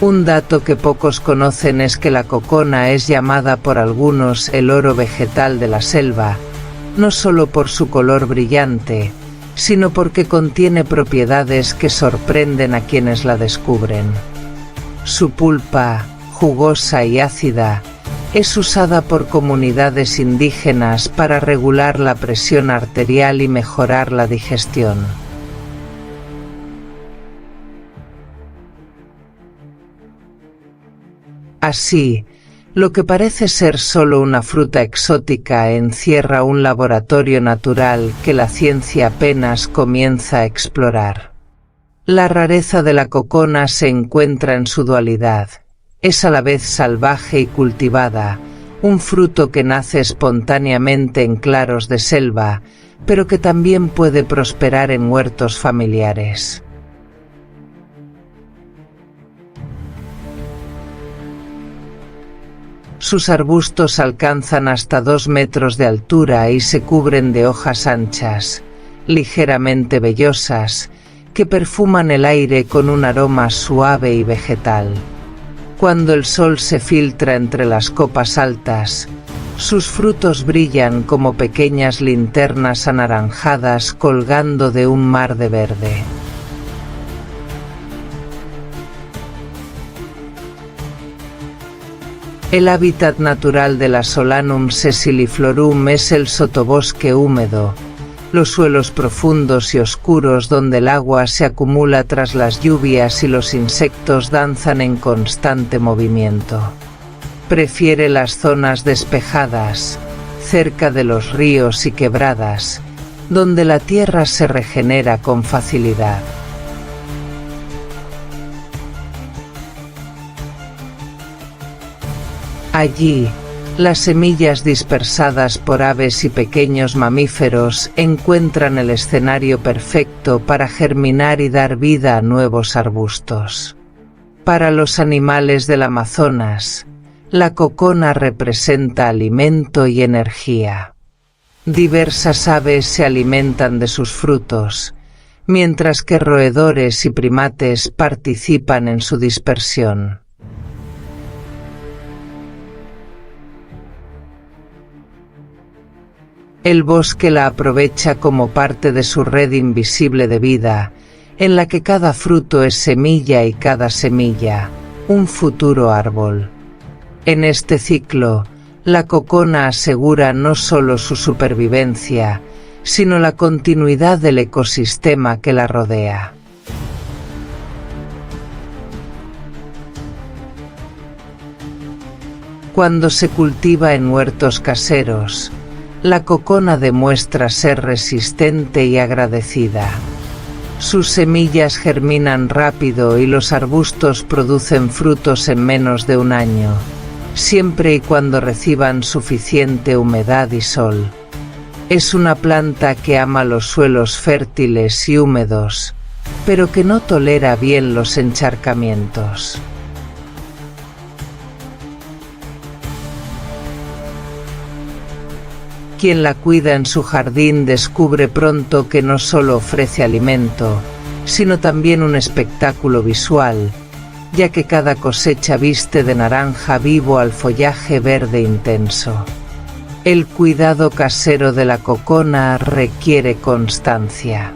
Un dato que pocos conocen es que la cocona es llamada por algunos el oro vegetal de la selva, no solo por su color brillante, sino porque contiene propiedades que sorprenden a quienes la descubren. Su pulpa, jugosa y ácida, es usada por comunidades indígenas para regular la presión arterial y mejorar la digestión. Así, lo que parece ser solo una fruta exótica encierra un laboratorio natural que la ciencia apenas comienza a explorar. La rareza de la cocona se encuentra en su dualidad. Es a la vez salvaje y cultivada, un fruto que nace espontáneamente en claros de selva, pero que también puede prosperar en huertos familiares. Sus arbustos alcanzan hasta 2 metros de altura y se cubren de hojas anchas, ligeramente vellosas, que perfuman el aire con un aroma suave y vegetal. Cuando el sol se filtra entre las copas altas, sus frutos brillan como pequeñas linternas anaranjadas colgando de un mar de verde. El hábitat natural de la Solanum sessiliflorum es el sotobosque húmedo, los suelos profundos y oscuros donde el agua se acumula tras las lluvias y los insectos danzan en constante movimiento. Prefiere las zonas despejadas, cerca de los ríos y quebradas, donde la tierra se regenera con facilidad. Allí, las semillas dispersadas por aves y pequeños mamíferos encuentran el escenario perfecto para germinar y dar vida a nuevos arbustos. Para los animales del Amazonas, la cocona representa alimento y energía. Diversas aves se alimentan de sus frutos, mientras que roedores y primates participan en su dispersión. El bosque la aprovecha como parte de su red invisible de vida, en la que cada fruto es semilla y cada semilla, un futuro árbol. En este ciclo, la cocona asegura no solo su supervivencia, sino la continuidad del ecosistema que la rodea. Cuando se cultiva en huertos caseros, la cocona demuestra ser resistente y agradecida. Sus semillas germinan rápido y los arbustos producen frutos en menos de un año, siempre y cuando reciban suficiente humedad y sol. Es una planta que ama los suelos fértiles y húmedos, pero que no tolera bien los encharcamientos. Quien la cuida en su jardín descubre pronto que no solo ofrece alimento, sino también un espectáculo visual, ya que cada cosecha viste de naranja vivo al follaje verde intenso. El cuidado casero de la cocona requiere constancia.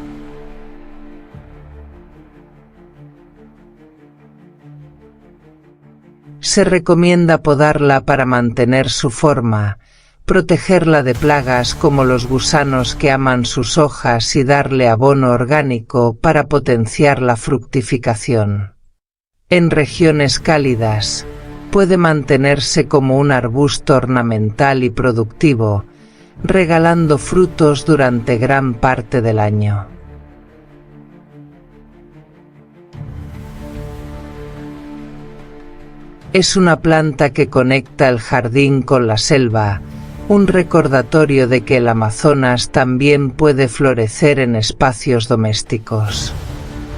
Se recomienda podarla para mantener su forma, protegerla de plagas como los gusanos que aman sus hojas y darle abono orgánico para potenciar la fructificación. En regiones cálidas, puede mantenerse como un arbusto ornamental y productivo, regalando frutos durante gran parte del año. Es una planta que conecta el jardín con la selva, un recordatorio de que el Amazonas también puede florecer en espacios domésticos.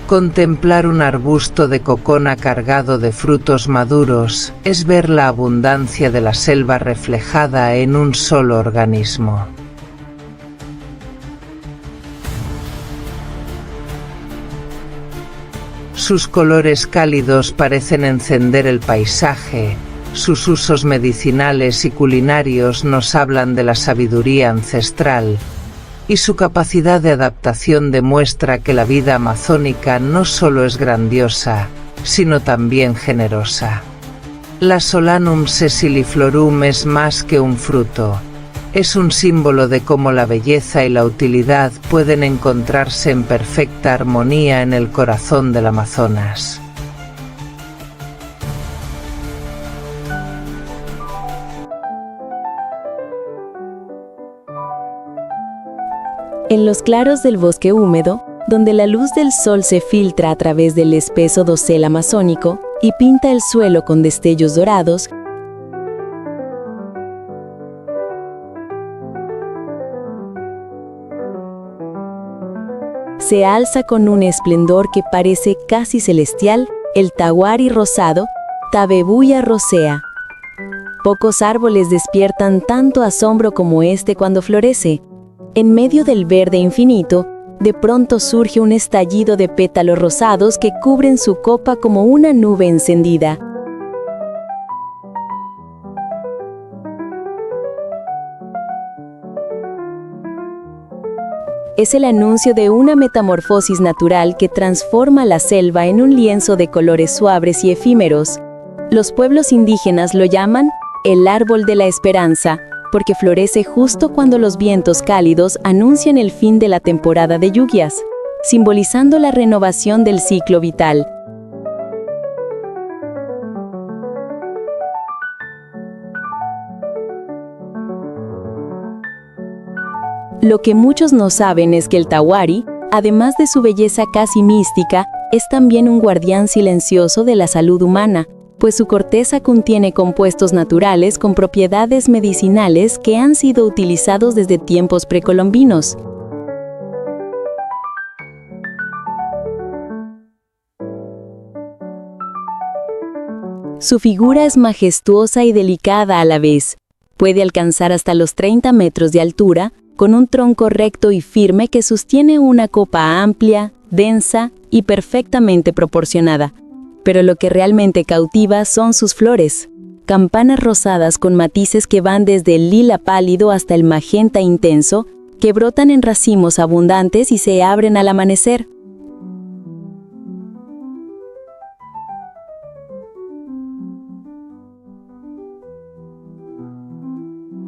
Contemplar un arbusto de cocona cargado de frutos maduros es ver la abundancia de la selva reflejada en un solo organismo. Sus colores cálidos parecen encender el paisaje. Sus usos medicinales y culinarios nos hablan de la sabiduría ancestral, y su capacidad de adaptación demuestra que la vida amazónica no solo es grandiosa, sino también generosa. La Solanum sessiliflorum es más que un fruto, es un símbolo de cómo la belleza y la utilidad pueden encontrarse en perfecta armonía en el corazón del Amazonas. En los claros del bosque húmedo, donde la luz del sol se filtra a través del espeso dosel amazónico y pinta el suelo con destellos dorados, se alza con un esplendor que parece casi celestial el tahuari rosado, Tabebuia rosea. Pocos árboles despiertan tanto asombro como este cuando florece. En medio del verde infinito, de pronto surge un estallido de pétalos rosados que cubren su copa como una nube encendida. Es el anuncio de una metamorfosis natural que transforma la selva en un lienzo de colores suaves y efímeros. Los pueblos indígenas lo llaman el árbol de la esperanza, porque florece justo cuando los vientos cálidos anuncian el fin de la temporada de lluvias, simbolizando la renovación del ciclo vital. Lo que muchos no saben es que el tahuari, además de su belleza casi mística, es también un guardián silencioso de la salud humana, pues su corteza contiene compuestos naturales con propiedades medicinales que han sido utilizados desde tiempos precolombinos. Su figura es majestuosa y delicada a la vez. Puede alcanzar hasta los 30 metros de altura, con un tronco recto y firme que sostiene una copa amplia, densa y perfectamente proporcionada. Pero lo que realmente cautiva son sus flores, campanas rosadas con matices que van desde el lila pálido hasta el magenta intenso, que brotan en racimos abundantes y se abren al amanecer.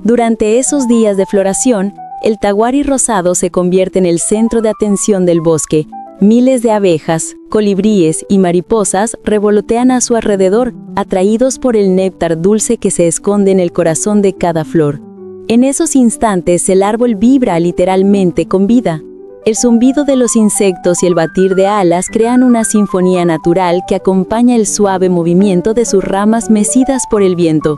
Durante esos días de floración, el tahuari rosado se convierte en el centro de atención del bosque. Miles de abejas, colibríes y mariposas revolotean a su alrededor, atraídos por el néctar dulce que se esconde en el corazón de cada flor. En esos instantes el árbol vibra literalmente con vida. El zumbido de los insectos y el batir de alas crean una sinfonía natural que acompaña el suave movimiento de sus ramas mecidas por el viento.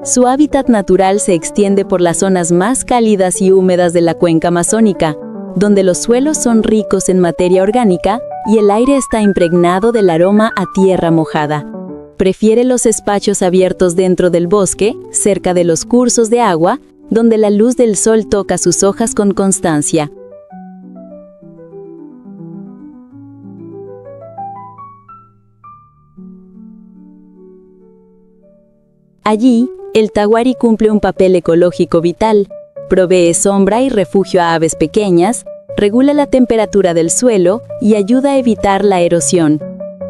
Su hábitat natural se extiende por las zonas más cálidas y húmedas de la cuenca amazónica, donde los suelos son ricos en materia orgánica y el aire está impregnado del aroma a tierra mojada. Prefiere los espacios abiertos dentro del bosque, cerca de los cursos de agua, donde la luz del sol toca sus hojas con constancia. Allí, el tahuari cumple un papel ecológico vital, provee sombra y refugio a aves pequeñas, regula la temperatura del suelo y ayuda a evitar la erosión.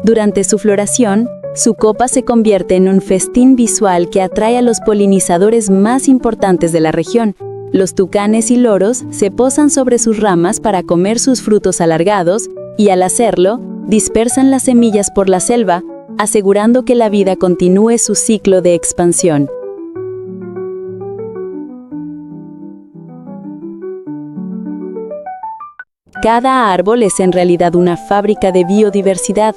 Durante su floración, su copa se convierte en un festín visual que atrae a los polinizadores más importantes de la región. Los tucanes y loros se posan sobre sus ramas para comer sus frutos alargados y, al hacerlo, dispersan las semillas por la selva, asegurando que la vida continúe su ciclo de expansión. Cada árbol es en realidad una fábrica de biodiversidad.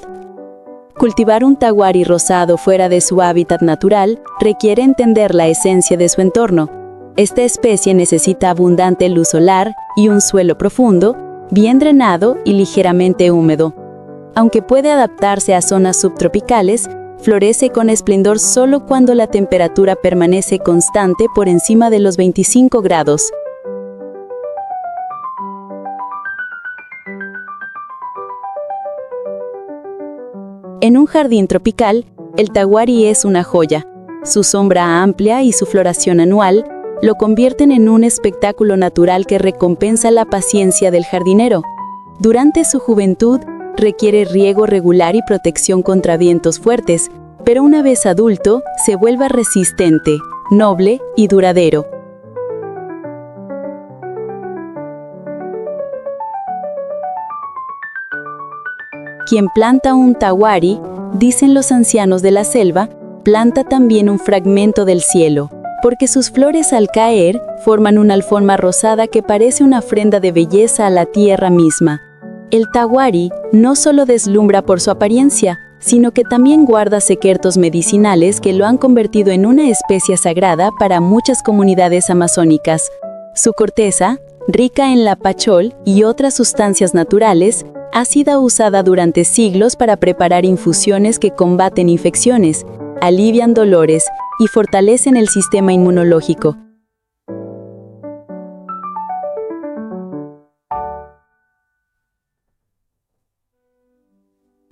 Cultivar un tahuari rosado fuera de su hábitat natural requiere entender la esencia de su entorno. Esta especie necesita abundante luz solar y un suelo profundo, bien drenado y ligeramente húmedo. Aunque puede adaptarse a zonas subtropicales, florece con esplendor solo cuando la temperatura permanece constante por encima de los 25 grados. En un jardín tropical, el tahuari es una joya. Su sombra amplia y su floración anual lo convierten en un espectáculo natural que recompensa la paciencia del jardinero. Durante su juventud, requiere riego regular y protección contra vientos fuertes, pero una vez adulto, se vuelve resistente, noble y duradero. Quien planta un tahuari, dicen los ancianos de la selva, planta también un fragmento del cielo, porque sus flores al caer forman una alfombra rosada que parece una ofrenda de belleza a la tierra misma. El tahuari no solo deslumbra por su apariencia, sino que también guarda secretos medicinales que lo han convertido en una especie sagrada para muchas comunidades amazónicas. Su corteza, rica en la pachol y otras sustancias naturales, ha sido usada durante siglos para preparar infusiones que combaten infecciones, alivian dolores y fortalecen el sistema inmunológico.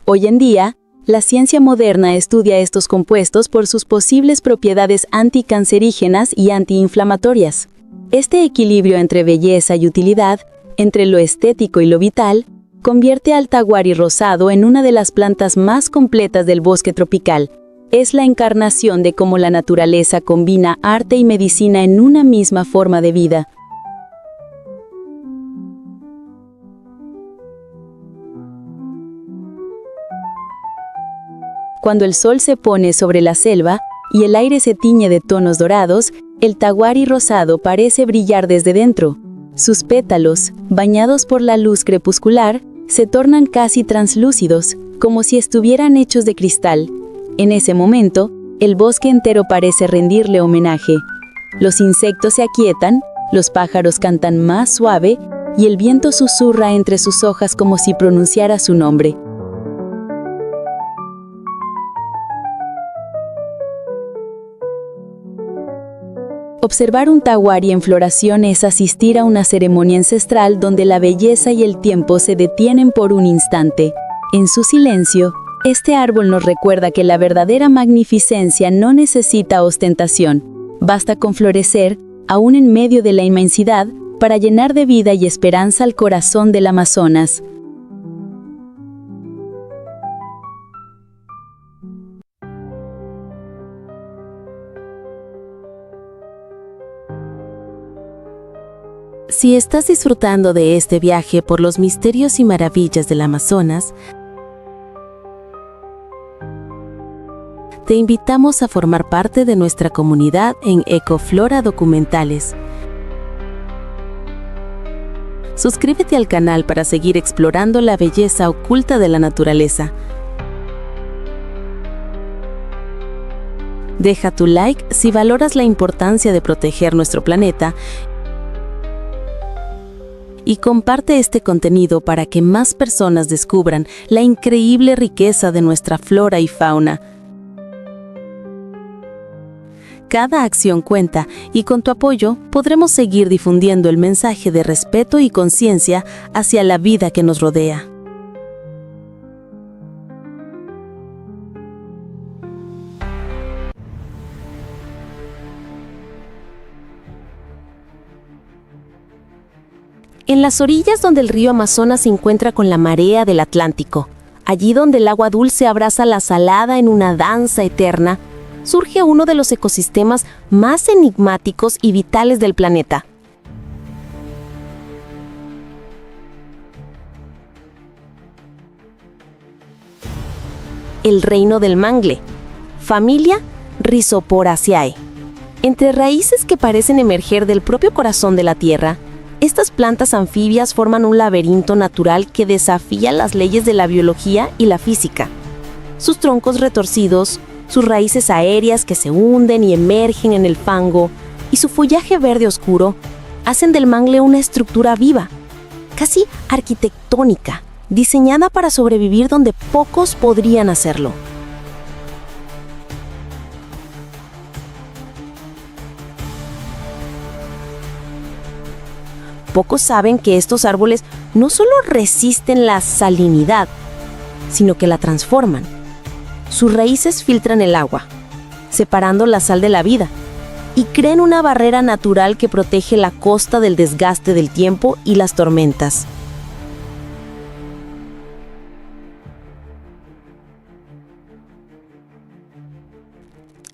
Hoy en día, la ciencia moderna estudia estos compuestos por sus posibles propiedades anticancerígenas y antiinflamatorias. Este equilibrio entre belleza y utilidad, entre lo estético y lo vital, convierte al tahuari rosado en una de las plantas más completas del bosque tropical. Es la encarnación de cómo la naturaleza combina arte y medicina en una misma forma de vida. Cuando el sol se pone sobre la selva y el aire se tiñe de tonos dorados, el tahuari rosado parece brillar desde dentro. Sus pétalos, bañados por la luz crepuscular, se tornan casi translúcidos, como si estuvieran hechos de cristal. En ese momento, el bosque entero parece rendirle homenaje. Los insectos se aquietan, los pájaros cantan más suave y el viento susurra entre sus hojas como si pronunciara su nombre. Observar un tahuari en floración es asistir a una ceremonia ancestral donde la belleza y el tiempo se detienen por un instante. En su silencio, este árbol nos recuerda que la verdadera magnificencia no necesita ostentación. Basta con florecer, aún en medio de la inmensidad, para llenar de vida y esperanza al corazón del Amazonas. Si estás disfrutando de este viaje por los misterios y maravillas del Amazonas, Te invitamos a formar parte de nuestra comunidad en Ecoflora Documentales. Suscríbete al canal para seguir explorando la belleza oculta de la naturaleza. Deja tu like si valoras la importancia de proteger nuestro planeta y comparte este contenido para que más personas descubran la increíble riqueza de nuestra flora y fauna. Cada acción cuenta y con tu apoyo podremos seguir difundiendo el mensaje de respeto y conciencia hacia la vida que nos rodea. En las orillas donde el río Amazonas se encuentra con la marea del Atlántico, allí donde el agua dulce abraza la salada en una danza eterna, surge uno de los ecosistemas más enigmáticos y vitales del planeta. El reino del mangle, familia Rhizoporaceae. Entre raíces que parecen emerger del propio corazón de la tierra, estas plantas anfibias forman un laberinto natural que desafía las leyes de la biología y la física. Sus troncos retorcidos, sus raíces aéreas que se hunden y emergen en el fango, y su follaje verde oscuro, hacen del mangle una estructura viva, casi arquitectónica, diseñada para sobrevivir donde pocos podrían hacerlo. Pocos saben que estos árboles no solo resisten la salinidad, sino que la transforman. Sus raíces filtran el agua, separando la sal de la vida, y crean una barrera natural que protege la costa del desgaste del tiempo y las tormentas.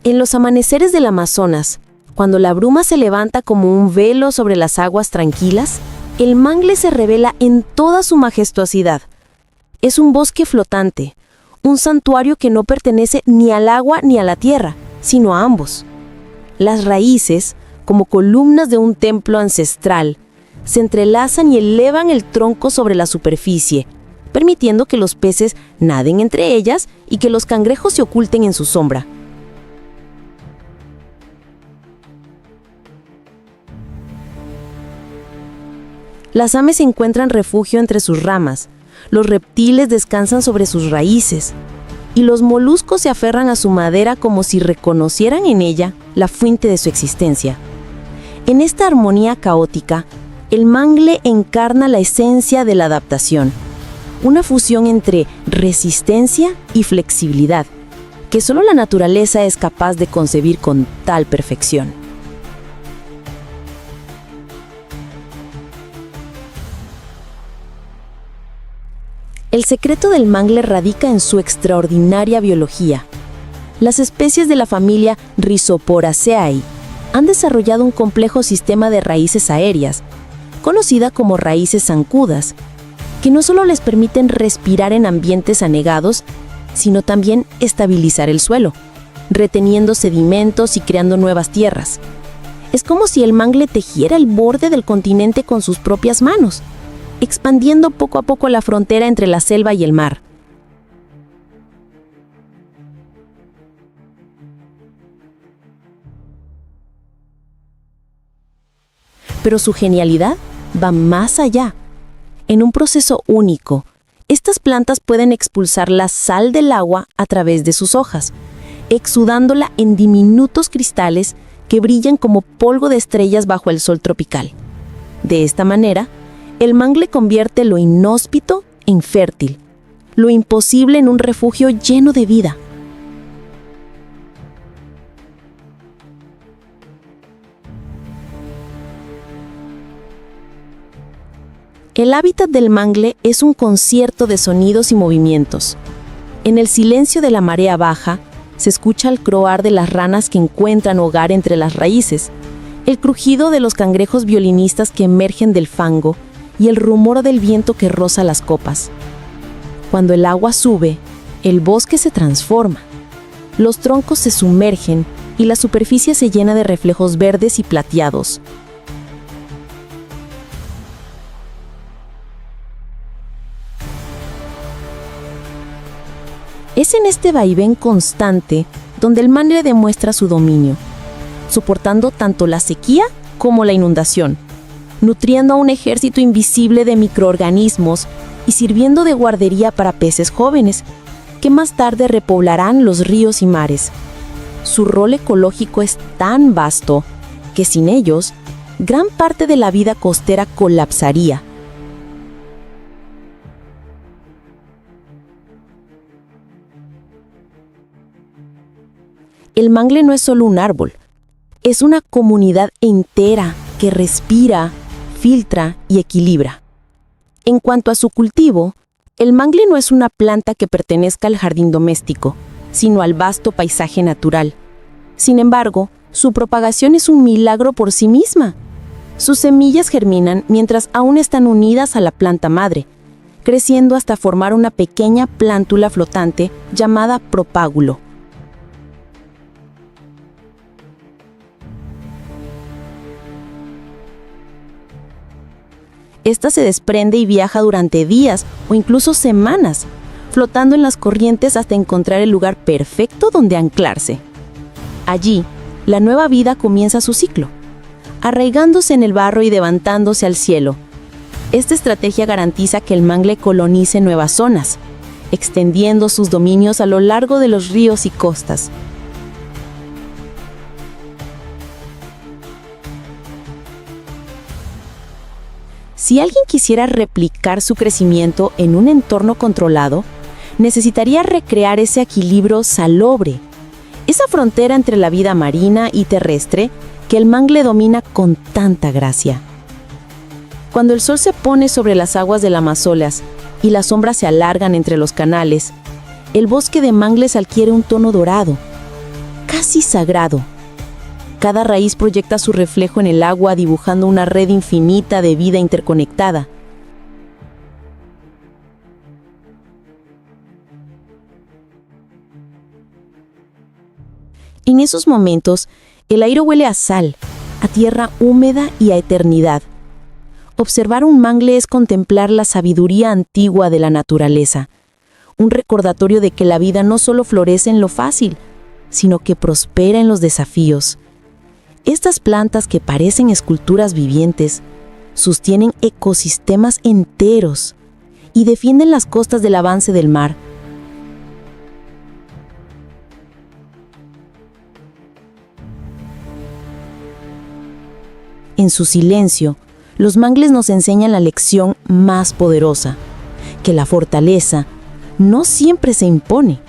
En los amaneceres del Amazonas, cuando la bruma se levanta como un velo sobre las aguas tranquilas, el mangle se revela en toda su majestuosidad. Es un bosque flotante, un santuario que no pertenece ni al agua ni a la tierra, sino a ambos. Las raíces, como columnas de un templo ancestral, se entrelazan y elevan el tronco sobre la superficie, permitiendo que los peces naden entre ellas y que los cangrejos se oculten en su sombra. Las aves encuentran refugio entre sus ramas, los reptiles descansan sobre sus raíces, y los moluscos se aferran a su madera como si reconocieran en ella la fuente de su existencia. En esta armonía caótica, el mangle encarna la esencia de la adaptación, una fusión entre resistencia y flexibilidad, que solo la naturaleza es capaz de concebir con tal perfección. El secreto del mangle radica en su extraordinaria biología. Las especies de la familia Rhizoporaceae han desarrollado un complejo sistema de raíces aéreas, conocida como raíces zancudas, que no solo les permiten respirar en ambientes anegados, sino también estabilizar el suelo, reteniendo sedimentos y creando nuevas tierras. Es como si el mangle tejiera el borde del continente con sus propias manos, expandiendo poco a poco la frontera entre la selva y el mar. Pero su genialidad va más allá. En un proceso único, estas plantas pueden expulsar la sal del agua a través de sus hojas, exudándola en diminutos cristales que brillan como polvo de estrellas bajo el sol tropical. De esta manera, el mangle convierte lo inhóspito en fértil, lo imposible en un refugio lleno de vida. El hábitat del mangle es un concierto de sonidos y movimientos. En el silencio de la marea baja, se escucha el croar de las ranas que encuentran hogar entre las raíces, el crujido de los cangrejos violinistas que emergen del fango y el rumor del viento que roza las copas. Cuando el agua sube, el bosque se transforma. Los troncos se sumergen y la superficie se llena de reflejos verdes y plateados. Es en este vaivén constante donde el mangle demuestra su dominio, soportando tanto la sequía como la inundación, nutriendo a un ejército invisible de microorganismos y sirviendo de guardería para peces jóvenes, que más tarde repoblarán los ríos y mares. Su rol ecológico es tan vasto que sin ellos, gran parte de la vida costera colapsaría. El mangle no es solo un árbol, es una comunidad entera que respira, filtra y equilibra. En cuanto a su cultivo, el mangle no es una planta que pertenezca al jardín doméstico, sino al vasto paisaje natural. Sin embargo, su propagación es un milagro por sí misma. Sus semillas germinan mientras aún están unidas a la planta madre, creciendo hasta formar una pequeña plántula flotante llamada propágulo. Esta se desprende y viaja durante días o incluso semanas, flotando en las corrientes hasta encontrar el lugar perfecto donde anclarse. Allí, la nueva vida comienza su ciclo, arraigándose en el barro y levantándose al cielo. Esta estrategia garantiza que el mangle colonice nuevas zonas, extendiendo sus dominios a lo largo de los ríos y costas. Si alguien quisiera replicar su crecimiento en un entorno controlado, necesitaría recrear ese equilibrio salobre, esa frontera entre la vida marina y terrestre que el mangle domina con tanta gracia. Cuando el sol se pone sobre las aguas del Amazonas y las sombras se alargan entre los canales, el bosque de mangles adquiere un tono dorado, casi sagrado. Cada raíz proyecta su reflejo en el agua dibujando una red infinita de vida interconectada. En esos momentos, el aire huele a sal, a tierra húmeda y a eternidad. Observar un mangle es contemplar la sabiduría antigua de la naturaleza, un recordatorio de que la vida no solo florece en lo fácil, sino que prospera en los desafíos. Estas plantas que parecen esculturas vivientes sostienen ecosistemas enteros y defienden las costas del avance del mar. En su silencio, los mangles nos enseñan la lección más poderosa, que la fortaleza no siempre se impone.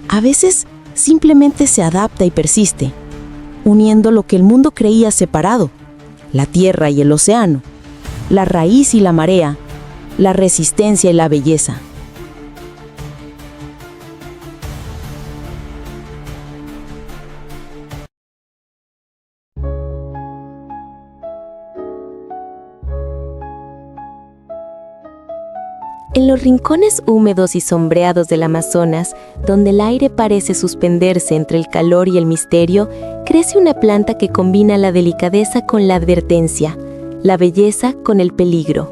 A veces simplemente se adapta y persiste, uniendo lo que el mundo creía separado, la tierra y el océano, la raíz y la marea, la resistencia y la belleza. En los rincones húmedos y sombreados del Amazonas, donde el aire parece suspenderse entre el calor y el misterio, crece una planta que combina la delicadeza con la advertencia, la belleza con el peligro.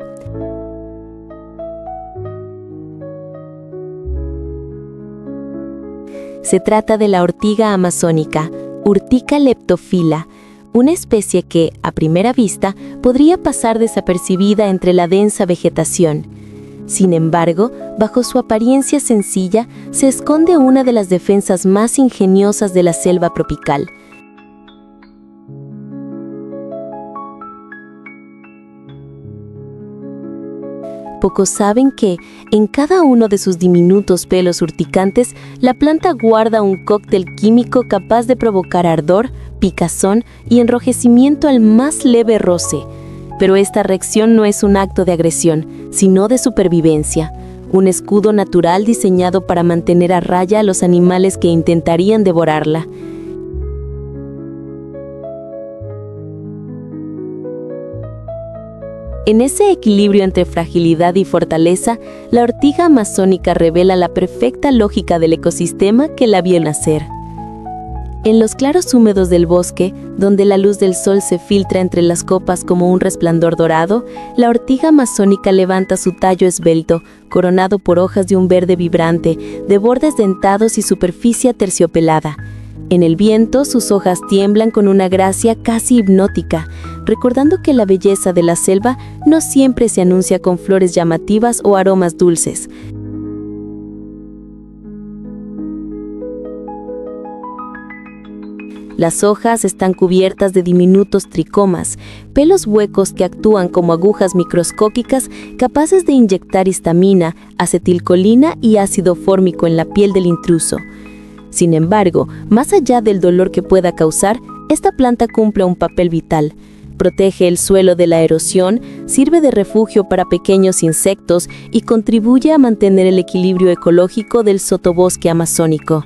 Se trata de la ortiga amazónica, Urtica leptophylla, una especie que, a primera vista, podría pasar desapercibida entre la densa vegetación. Sin embargo, bajo su apariencia sencilla, se esconde una de las defensas más ingeniosas de la selva tropical. Pocos saben que, en cada uno de sus diminutos pelos urticantes, la planta guarda un cóctel químico capaz de provocar ardor, picazón y enrojecimiento al más leve roce. Pero esta reacción no es un acto de agresión, sino de supervivencia, un escudo natural diseñado para mantener a raya a los animales que intentarían devorarla. En ese equilibrio entre fragilidad y fortaleza, la ortiga amazónica revela la perfecta lógica del ecosistema que la vio nacer. En los claros húmedos del bosque, donde la luz del sol se filtra entre las copas como un resplandor dorado, la ortiga amazónica levanta su tallo esbelto, coronado por hojas de un verde vibrante, de bordes dentados y superficie aterciopelada. En el viento, sus hojas tiemblan con una gracia casi hipnótica, recordando que la belleza de la selva no siempre se anuncia con flores llamativas o aromas dulces. Las hojas están cubiertas de diminutos tricomas, pelos huecos que actúan como agujas microscópicas capaces de inyectar histamina, acetilcolina y ácido fórmico en la piel del intruso. Sin embargo, más allá del dolor que pueda causar, esta planta cumple un papel vital. Protege el suelo de la erosión, sirve de refugio para pequeños insectos y contribuye a mantener el equilibrio ecológico del sotobosque amazónico.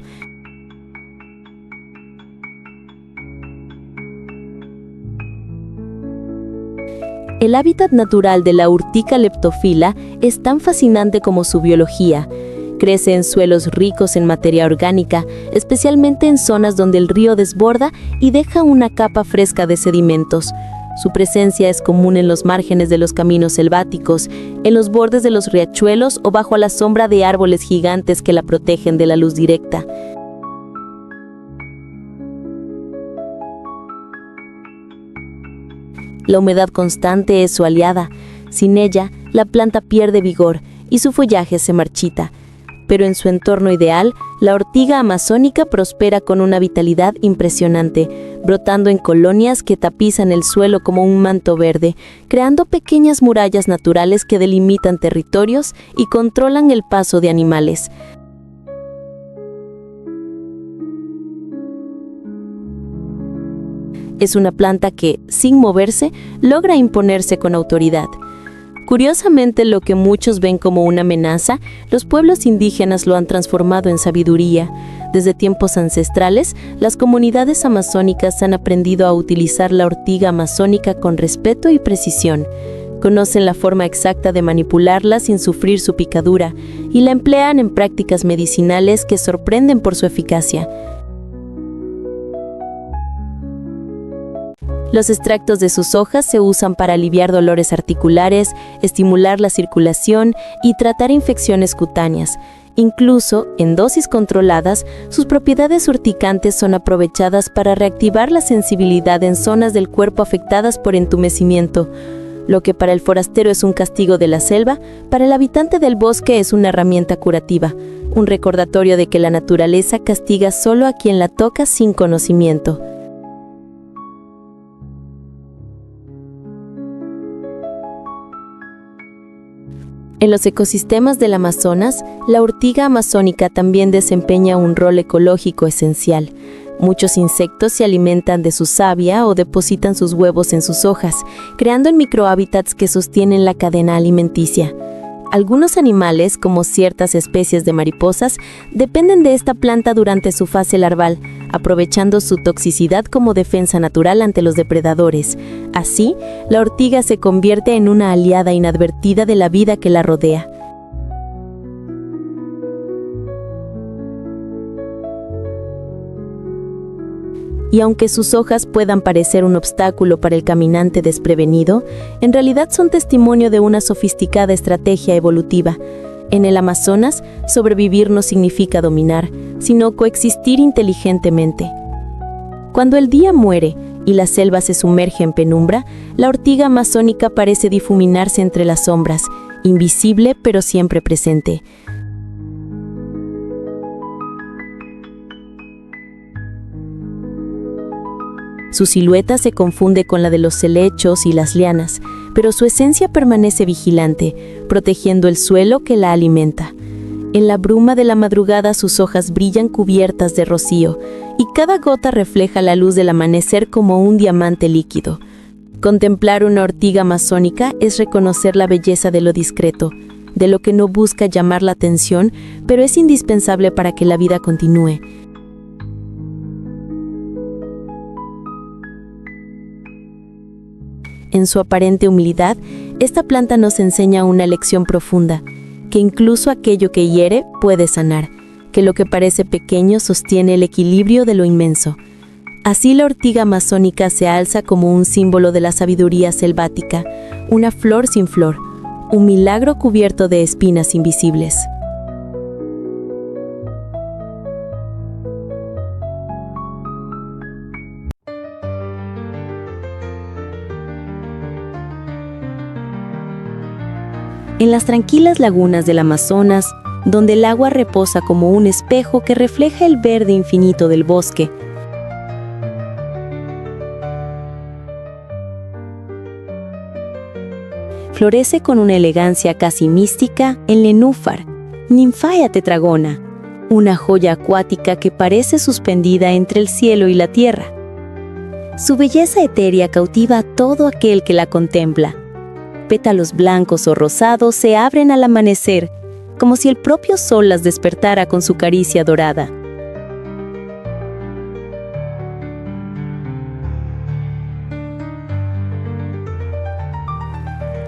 El hábitat natural de la urtica leptófila es tan fascinante como su biología. Crece en suelos ricos en materia orgánica, especialmente en zonas donde el río desborda y deja una capa fresca de sedimentos. Su presencia es común en los márgenes de los caminos selváticos, en los bordes de los riachuelos o bajo la sombra de árboles gigantes que la protegen de la luz directa. La humedad constante es su aliada. Sin ella, la planta pierde vigor y su follaje se marchita. Pero en su entorno ideal, la ortiga amazónica prospera con una vitalidad impresionante, brotando en colonias que tapizan el suelo como un manto verde, creando pequeñas murallas naturales que delimitan territorios y controlan el paso de animales. Es una planta que, sin moverse, logra imponerse con autoridad. Curiosamente, lo que muchos ven como una amenaza, los pueblos indígenas lo han transformado en sabiduría. Desde tiempos ancestrales, las comunidades amazónicas han aprendido a utilizar la ortiga amazónica con respeto y precisión. Conocen la forma exacta de manipularla sin sufrir su picadura y la emplean en prácticas medicinales que sorprenden por su eficacia. Los extractos de sus hojas se usan para aliviar dolores articulares, estimular la circulación y tratar infecciones cutáneas. Incluso, en dosis controladas, sus propiedades urticantes son aprovechadas para reactivar la sensibilidad en zonas del cuerpo afectadas por entumecimiento. Lo que para el forastero es un castigo de la selva, para el habitante del bosque es una herramienta curativa, un recordatorio de que la naturaleza castiga solo a quien la toca sin conocimiento. En los ecosistemas del Amazonas, la ortiga amazónica también desempeña un rol ecológico esencial. Muchos insectos se alimentan de su savia o depositan sus huevos en sus hojas, creando microhábitats que sostienen la cadena alimenticia. Algunos animales, como ciertas especies de mariposas, dependen de esta planta durante su fase larval, aprovechando su toxicidad como defensa natural ante los depredadores. Así, la ortiga se convierte en una aliada inadvertida de la vida que la rodea. Y aunque sus hojas puedan parecer un obstáculo para el caminante desprevenido, en realidad son testimonio de una sofisticada estrategia evolutiva. En el Amazonas, sobrevivir no significa dominar, sino coexistir inteligentemente. Cuando el día muere y la selva se sumerge en penumbra, la ortiga amazónica parece difuminarse entre las sombras, invisible pero siempre presente. Su silueta se confunde con la de los helechos y las lianas, pero su esencia permanece vigilante, protegiendo el suelo que la alimenta. En la bruma de la madrugada sus hojas brillan cubiertas de rocío, y cada gota refleja la luz del amanecer como un diamante líquido. Contemplar una ortiga amazónica es reconocer la belleza de lo discreto, de lo que no busca llamar la atención, pero es indispensable para que la vida continúe. En su aparente humildad, esta planta nos enseña una lección profunda, que incluso aquello que hiere puede sanar, que lo que parece pequeño sostiene el equilibrio de lo inmenso. Así la ortiga amazónica se alza como un símbolo de la sabiduría selvática, una flor sin flor, un milagro cubierto de espinas invisibles. En las tranquilas lagunas del Amazonas, donde el agua reposa como un espejo que refleja el verde infinito del bosque, florece con una elegancia casi mística el nenúfar, Nymphaea tetragona, una joya acuática que parece suspendida entre el cielo y la tierra. Su belleza etérea cautiva a todo aquel que la contempla. Pétalos blancos o rosados se abren al amanecer, como si el propio sol las despertara con su caricia dorada.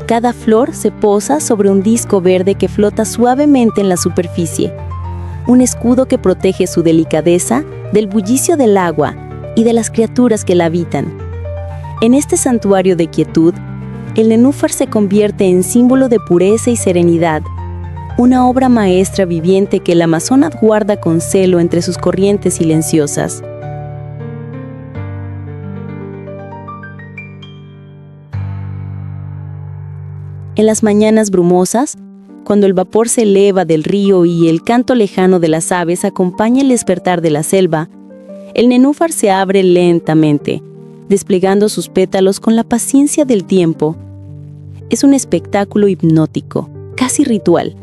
Cada flor se posa sobre un disco verde que flota suavemente en la superficie, un escudo que protege su delicadeza del bullicio del agua y de las criaturas que la habitan. En este santuario de quietud, el nenúfar se convierte en símbolo de pureza y serenidad, una obra maestra viviente que el Amazonas guarda con celo entre sus corrientes silenciosas. En las mañanas brumosas, cuando el vapor se eleva del río y el canto lejano de las aves acompaña el despertar de la selva, el nenúfar se abre lentamente, desplegando sus pétalos con la paciencia del tiempo. Es un espectáculo hipnótico, casi ritual.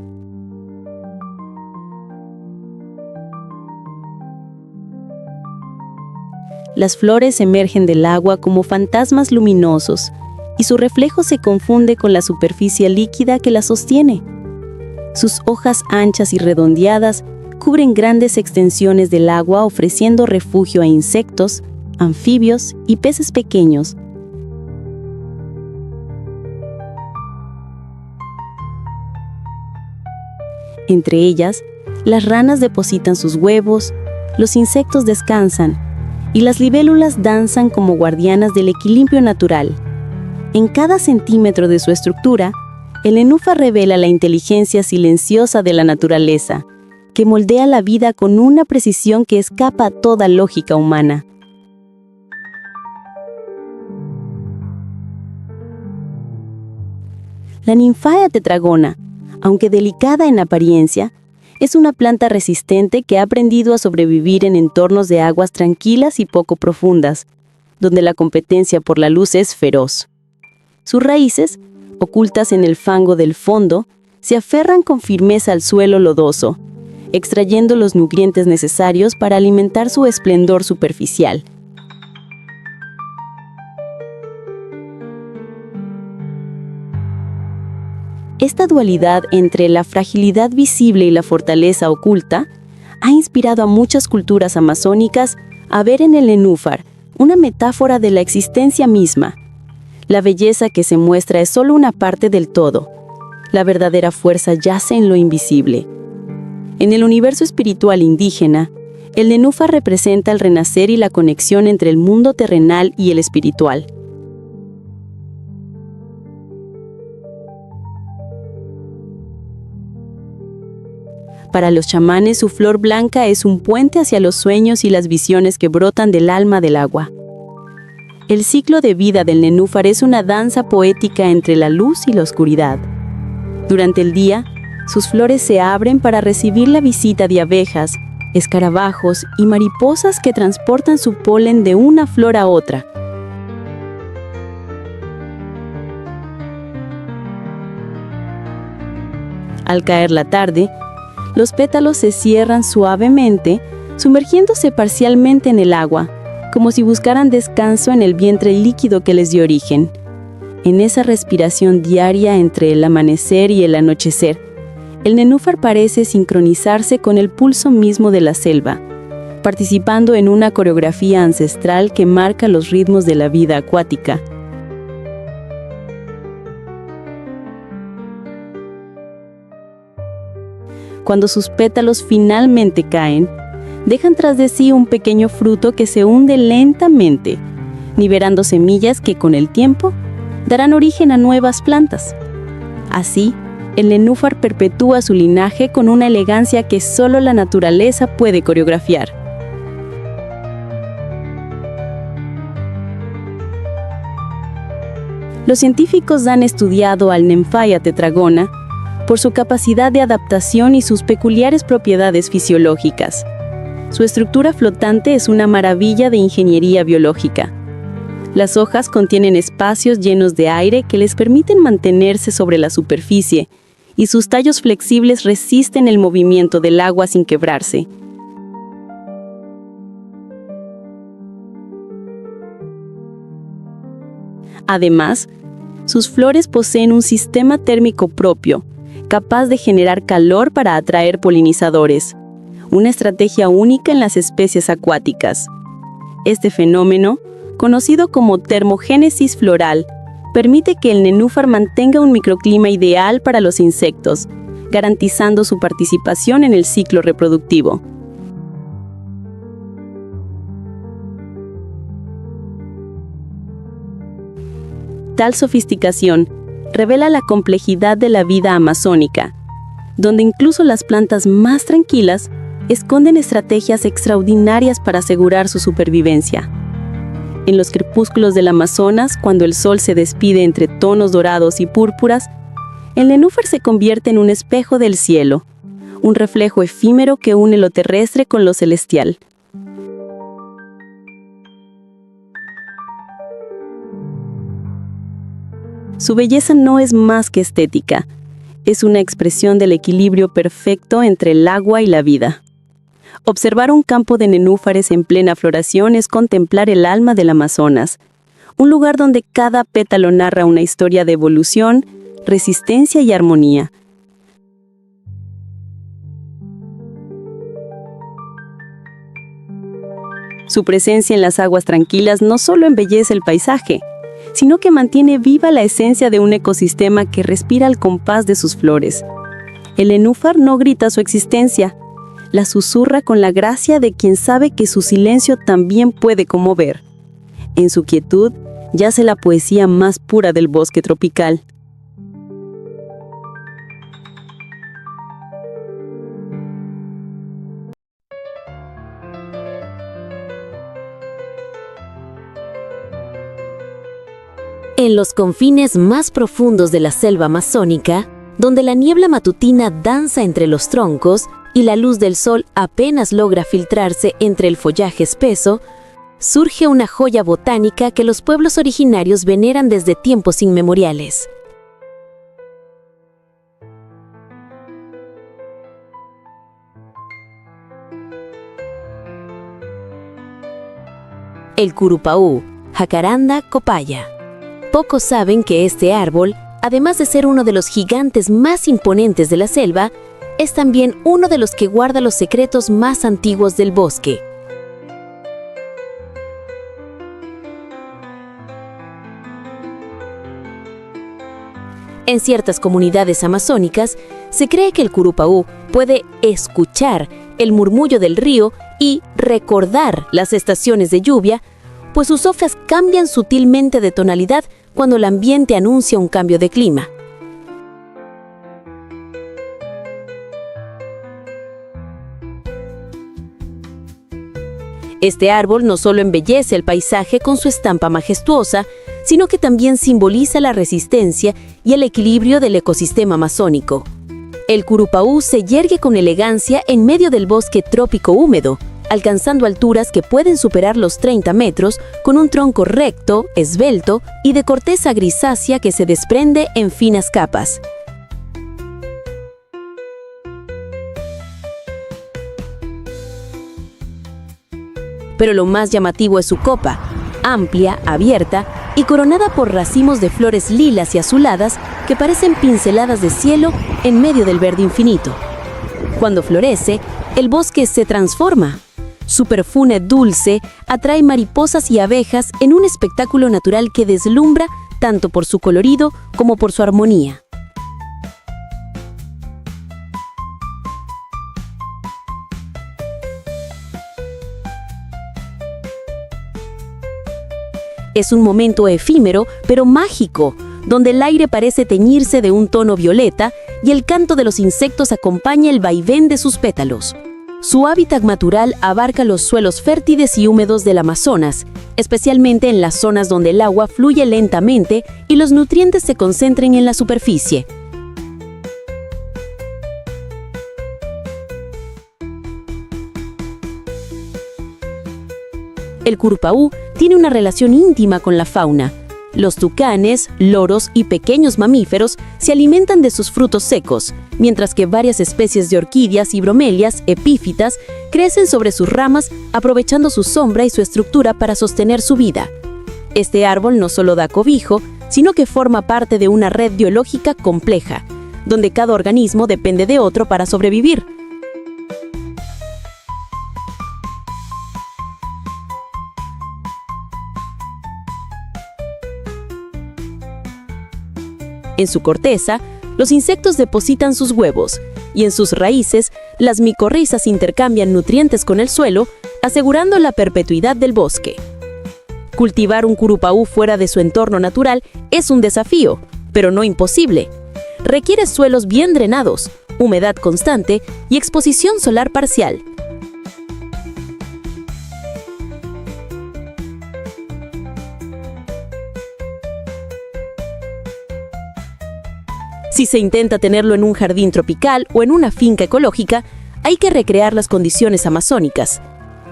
Las flores emergen del agua como fantasmas luminosos, y su reflejo se confunde con la superficie líquida que la sostiene. Sus hojas anchas y redondeadas cubren grandes extensiones del agua, ofreciendo refugio a insectos, anfibios y peces pequeños. Entre ellas, las ranas depositan sus huevos, los insectos descansan y las libélulas danzan como guardianas del equilibrio natural. En cada centímetro de su estructura, el nenúfar revela la inteligencia silenciosa de la naturaleza, que moldea la vida con una precisión que escapa a toda lógica humana. La Nymphaea tetragona, aunque delicada en apariencia, es una planta resistente que ha aprendido a sobrevivir en entornos de aguas tranquilas y poco profundas, donde la competencia por la luz es feroz. Sus raíces, ocultas en el fango del fondo, se aferran con firmeza al suelo lodoso, extrayendo los nutrientes necesarios para alimentar su esplendor superficial. Esta dualidad entre la fragilidad visible y la fortaleza oculta ha inspirado a muchas culturas amazónicas a ver en el nenúfar una metáfora de la existencia misma. La belleza que se muestra es solo una parte del todo. La verdadera fuerza yace en lo invisible. En el universo espiritual indígena, el nenúfar representa el renacer y la conexión entre el mundo terrenal y el espiritual. Para los chamanes, su flor blanca es un puente hacia los sueños y las visiones que brotan del alma del agua. El ciclo de vida del nenúfar es una danza poética entre la luz y la oscuridad. Durante el día, sus flores se abren para recibir la visita de abejas, escarabajos y mariposas que transportan su polen de una flor a otra. Al caer la tarde, los pétalos se cierran suavemente, sumergiéndose parcialmente en el agua, como si buscaran descanso en el vientre líquido que les dio origen. En esa respiración diaria entre el amanecer y el anochecer, el nenúfar parece sincronizarse con el pulso mismo de la selva, participando en una coreografía ancestral que marca los ritmos de la vida acuática. Cuando sus pétalos finalmente caen, dejan tras de sí un pequeño fruto que se hunde lentamente, liberando semillas que con el tiempo darán origen a nuevas plantas. Así, el nenúfar perpetúa su linaje con una elegancia que solo la naturaleza puede coreografiar. Los científicos han estudiado al Nymphaya tetragona por su capacidad de adaptación y sus peculiares propiedades fisiológicas. Su estructura flotante es una maravilla de ingeniería biológica. Las hojas contienen espacios llenos de aire que les permiten mantenerse sobre la superficie, y sus tallos flexibles resisten el movimiento del agua sin quebrarse. Además, sus flores poseen un sistema térmico propio, capaz de generar calor para atraer polinizadores, una estrategia única en las especies acuáticas. Este fenómeno, conocido como termogénesis floral, permite que el nenúfar mantenga un microclima ideal para los insectos, garantizando su participación en el ciclo reproductivo. Tal sofisticación revela la complejidad de la vida amazónica, donde incluso las plantas más tranquilas esconden estrategias extraordinarias para asegurar su supervivencia. En los crepúsculos del Amazonas, cuando el sol se despide entre tonos dorados y púrpuras, el nenúfar se convierte en un espejo del cielo, un reflejo efímero que une lo terrestre con lo celestial. Su belleza no es más que estética, es una expresión del equilibrio perfecto entre el agua y la vida. Observar un campo de nenúfares en plena floración es contemplar el alma del Amazonas, un lugar donde cada pétalo narra una historia de evolución, resistencia y armonía. Su presencia en las aguas tranquilas no solo embellece el paisaje, sino que mantiene viva la esencia de un ecosistema que respira al compás de sus flores. El nenúfar no grita su existencia, la susurra con la gracia de quien sabe que su silencio también puede conmover. En su quietud yace la poesía más pura del bosque tropical. En los confines más profundos de la selva amazónica, donde la niebla matutina danza entre los troncos y la luz del sol apenas logra filtrarse entre el follaje espeso, surge una joya botánica que los pueblos originarios veneran desde tiempos inmemoriales. El curupaú, Jacaranda copaya. Pocos saben que este árbol, además de ser uno de los gigantes más imponentes de la selva, es también uno de los que guarda los secretos más antiguos del bosque. En ciertas comunidades amazónicas, se cree que el curupaú puede escuchar el murmullo del río y recordar las estaciones de lluvia, pues sus hojas cambian sutilmente de tonalidad cuando el ambiente anuncia un cambio de clima. Este árbol no solo embellece el paisaje con su estampa majestuosa, sino que también simboliza la resistencia y el equilibrio del ecosistema amazónico. El curupaú se yergue con elegancia en medio del bosque trópico húmedo, alcanzando alturas que pueden superar los 30 metros, con un tronco recto, esbelto y de corteza grisácea que se desprende en finas capas. Pero lo más llamativo es su copa, amplia, abierta y coronada por racimos de flores lilas y azuladas que parecen pinceladas de cielo en medio del verde infinito. Cuando florece, el bosque se transforma. Su perfume dulce atrae mariposas y abejas en un espectáculo natural que deslumbra tanto por su colorido como por su armonía. Es un momento efímero, pero mágico, donde el aire parece teñirse de un tono violeta y el canto de los insectos acompaña el vaivén de sus pétalos. Su hábitat natural abarca los suelos fértiles y húmedos del Amazonas, especialmente en las zonas donde el agua fluye lentamente y los nutrientes se concentren en la superficie. El curupaú tiene una relación íntima con la fauna. Los tucanes, loros y pequeños mamíferos se alimentan de sus frutos secos, mientras que varias especies de orquídeas y bromelias epífitas crecen sobre sus ramas, aprovechando su sombra y su estructura para sostener su vida. Este árbol no solo da cobijo, sino que forma parte de una red biológica compleja, donde cada organismo depende de otro para sobrevivir. En su corteza, los insectos depositan sus huevos, y en sus raíces, las micorrizas intercambian nutrientes con el suelo, asegurando la perpetuidad del bosque. Cultivar un curupaú fuera de su entorno natural es un desafío, pero no imposible. Requiere suelos bien drenados, humedad constante y exposición solar parcial. Si se intenta tenerlo en un jardín tropical o en una finca ecológica, hay que recrear las condiciones amazónicas.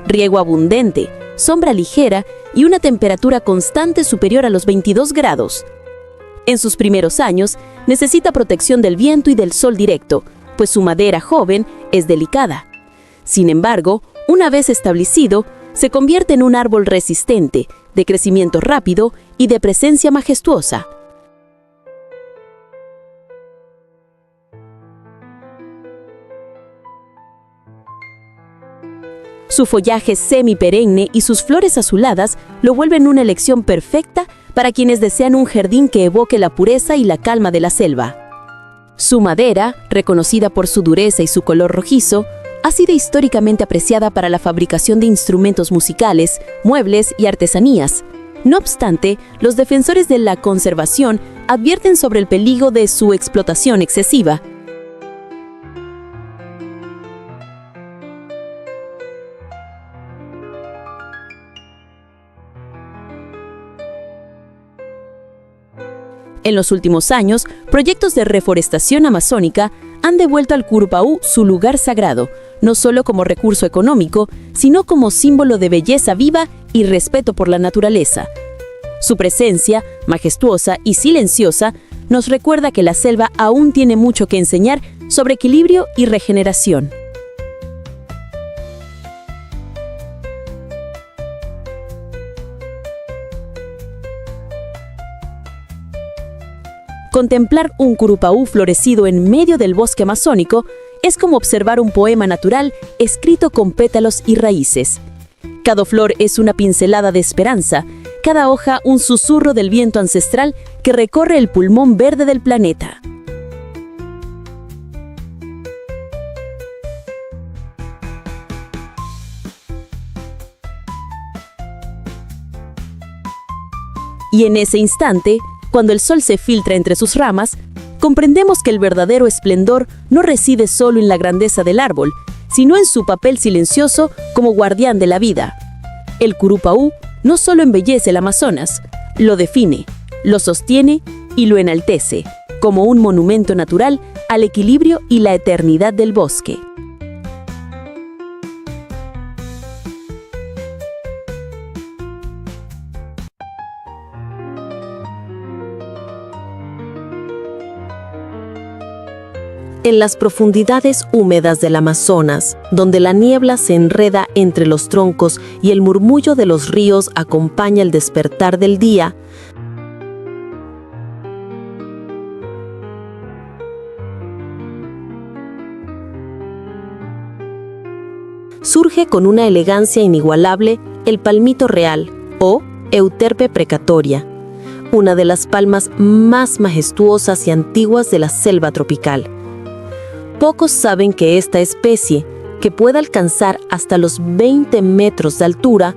Riego abundante, sombra ligera y una temperatura constante superior a los 22 grados. En sus primeros años, necesita protección del viento y del sol directo, pues su madera joven es delicada. Sin embargo, una vez establecido, se convierte en un árbol resistente, de crecimiento rápido y de presencia majestuosa. Su follaje semiperenne y sus flores azuladas lo vuelven una elección perfecta para quienes desean un jardín que evoque la pureza y la calma de la selva. Su madera, reconocida por su dureza y su color rojizo, ha sido históricamente apreciada para la fabricación de instrumentos musicales, muebles y artesanías. No obstante, los defensores de la conservación advierten sobre el peligro de su explotación excesiva. En los últimos años, proyectos de reforestación amazónica han devuelto al curupaú su lugar sagrado, no solo como recurso económico, sino como símbolo de belleza viva y respeto por la naturaleza. Su presencia, majestuosa y silenciosa, nos recuerda que la selva aún tiene mucho que enseñar sobre equilibrio y regeneración. Contemplar un curupaú florecido en medio del bosque amazónico es como observar un poema natural escrito con pétalos y raíces. Cada flor es una pincelada de esperanza, cada hoja un susurro del viento ancestral que recorre el pulmón verde del planeta. Y en ese instante, cuando el sol se filtra entre sus ramas, comprendemos que el verdadero esplendor no reside solo en la grandeza del árbol, sino en su papel silencioso como guardián de la vida. El curupaú no solo embellece el Amazonas, lo define, lo sostiene y lo enaltece, como un monumento natural al equilibrio y la eternidad del bosque. En las profundidades húmedas del Amazonas, donde la niebla se enreda entre los troncos y el murmullo de los ríos acompaña el despertar del día, surge con una elegancia inigualable el palmito real, o Euterpe precatoria, una de las palmas más majestuosas y antiguas de la selva tropical. Pocos saben que esta especie, que puede alcanzar hasta los 20 metros de altura,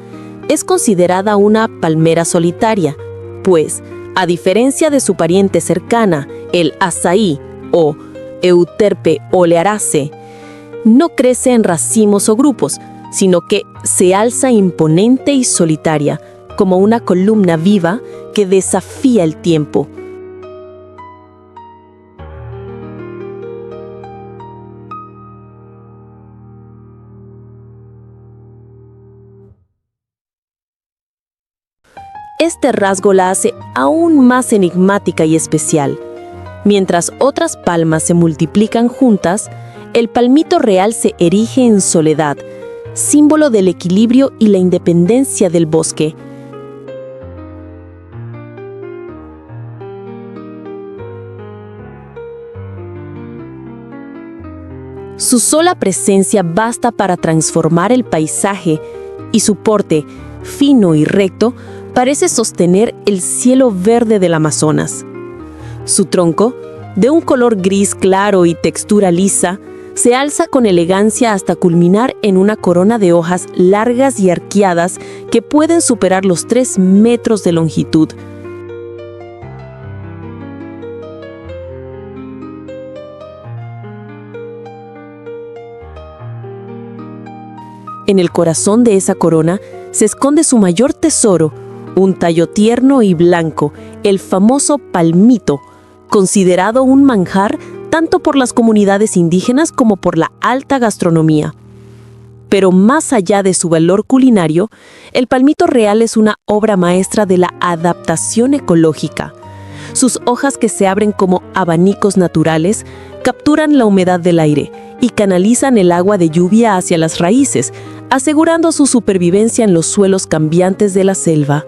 es considerada una palmera solitaria, pues, a diferencia de su pariente cercana, el azaí o Euterpe olearaceae, no crece en racimos o grupos, sino que se alza imponente y solitaria, como una columna viva que desafía el tiempo. Este rasgo la hace aún más enigmática y especial. Mientras otras palmas se multiplican juntas, el palmito real se erige en soledad, símbolo del equilibrio y la independencia del bosque. Su sola presencia basta para transformar el paisaje y su porte, fino y recto, parece sostener el cielo verde del Amazonas. Su tronco, de un color gris claro y textura lisa, se alza con elegancia hasta culminar en una corona de hojas largas y arqueadas que pueden superar los 3 metros de longitud. En el corazón de esa corona se esconde su mayor tesoro, un tallo tierno y blanco, el famoso palmito, considerado un manjar tanto por las comunidades indígenas como por la alta gastronomía. Pero más allá de su valor culinario, el palmito real es una obra maestra de la adaptación ecológica. Sus hojas, que se abren como abanicos naturales, capturan la humedad del aire y canalizan el agua de lluvia hacia las raíces, asegurando su supervivencia en los suelos cambiantes de la selva.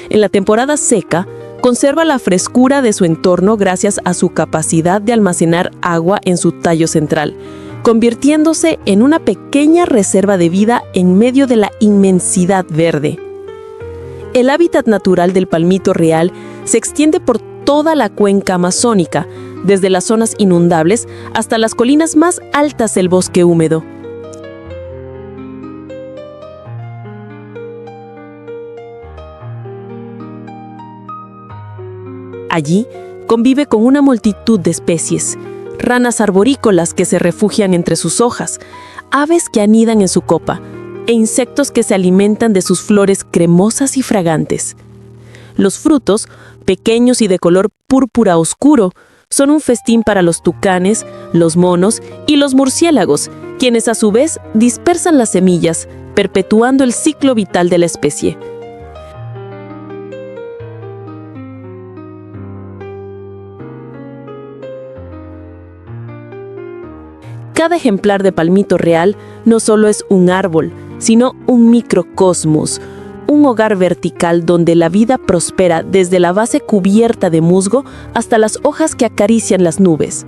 En la temporada seca, conserva la frescura de su entorno gracias a su capacidad de almacenar agua en su tallo central, convirtiéndose en una pequeña reserva de vida en medio de la inmensidad verde. El hábitat natural del palmito real se extiende por toda la cuenca amazónica, desde las zonas inundables hasta las colinas más altas del bosque húmedo. Allí convive con una multitud de especies, ranas arborícolas que se refugian entre sus hojas, aves que anidan en su copa e insectos que se alimentan de sus flores cremosas y fragantes. Los frutos, pequeños y de color púrpura oscuro, son un festín para los tucanes, los monos y los murciélagos, quienes a su vez dispersan las semillas, perpetuando el ciclo vital de la especie. Cada ejemplar de palmito real no solo es un árbol, sino un microcosmos, un hogar vertical donde la vida prospera desde la base cubierta de musgo hasta las hojas que acarician las nubes.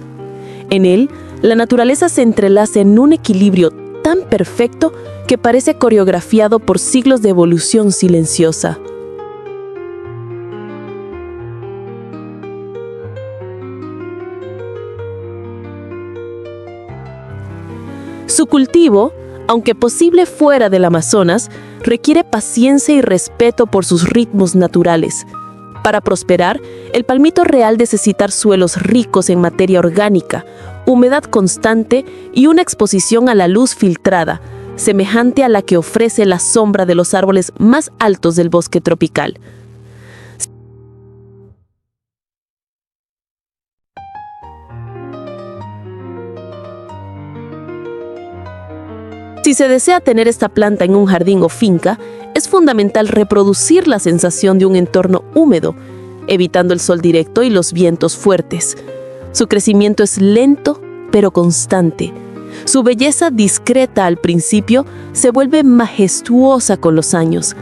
En él, la naturaleza se entrelaza en un equilibrio tan perfecto que parece coreografiado por siglos de evolución silenciosa. Su cultivo, aunque posible fuera del Amazonas, requiere paciencia y respeto por sus ritmos naturales. Para prosperar, el palmito real necesita suelos ricos en materia orgánica, humedad constante y una exposición a la luz filtrada, semejante a la que ofrece la sombra de los árboles más altos del bosque tropical. Si se desea tener esta planta en un jardín o finca, es fundamental reproducir la sensación de un entorno húmedo, evitando el sol directo y los vientos fuertes. Su crecimiento es lento, pero constante. Su belleza, discreta al principio, se vuelve majestuosa con los años.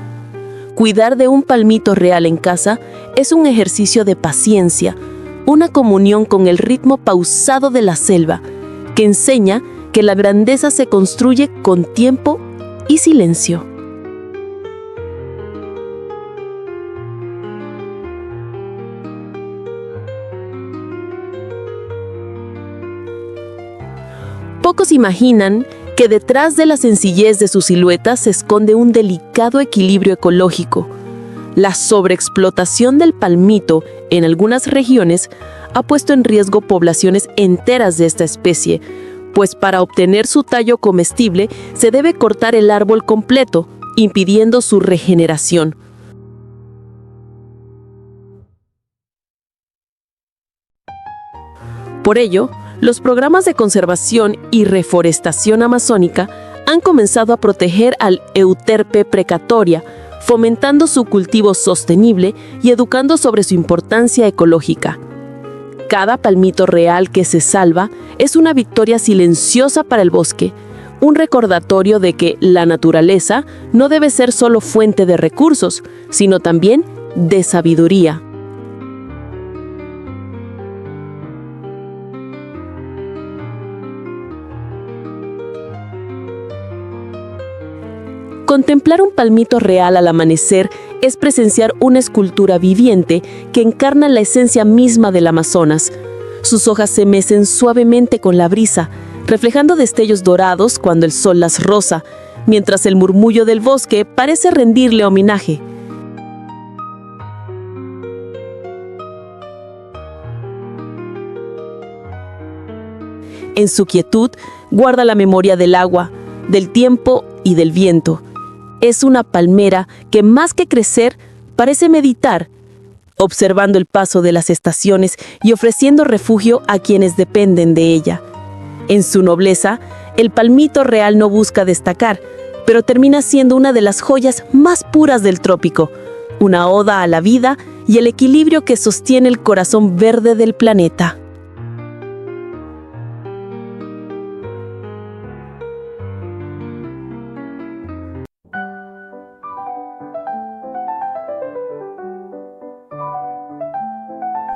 Cuidar de un palmito real en casa es un ejercicio de paciencia, una comunión con el ritmo pausado de la selva, que enseña que la grandeza se construye con tiempo y silencio. Pocos imaginan que detrás de la sencillez de su silueta se esconde un delicado equilibrio ecológico. La sobreexplotación del palmito en algunas regiones ha puesto en riesgo poblaciones enteras de esta especie, pues para obtener su tallo comestible se debe cortar el árbol completo, impidiendo su regeneración. Por ello, los programas de conservación y reforestación amazónica han comenzado a proteger al Euterpe precatoria, fomentando su cultivo sostenible y educando sobre su importancia ecológica. Cada palmito real que se salva es una victoria silenciosa para el bosque, un recordatorio de que la naturaleza no debe ser solo fuente de recursos, sino también de sabiduría. Contemplar un palmito real al amanecer es presenciar una escultura viviente que encarna la esencia misma del Amazonas. Sus hojas se mecen suavemente con la brisa, reflejando destellos dorados cuando el sol las roza, mientras el murmullo del bosque parece rendirle homenaje. En su quietud guarda la memoria del agua, del tiempo y del viento. Es una palmera que más que crecer parece meditar, observando el paso de las estaciones y ofreciendo refugio a quienes dependen de ella. En su nobleza, el palmito real no busca destacar, pero termina siendo una de las joyas más puras del trópico, una oda a la vida y el equilibrio que sostiene el corazón verde del planeta.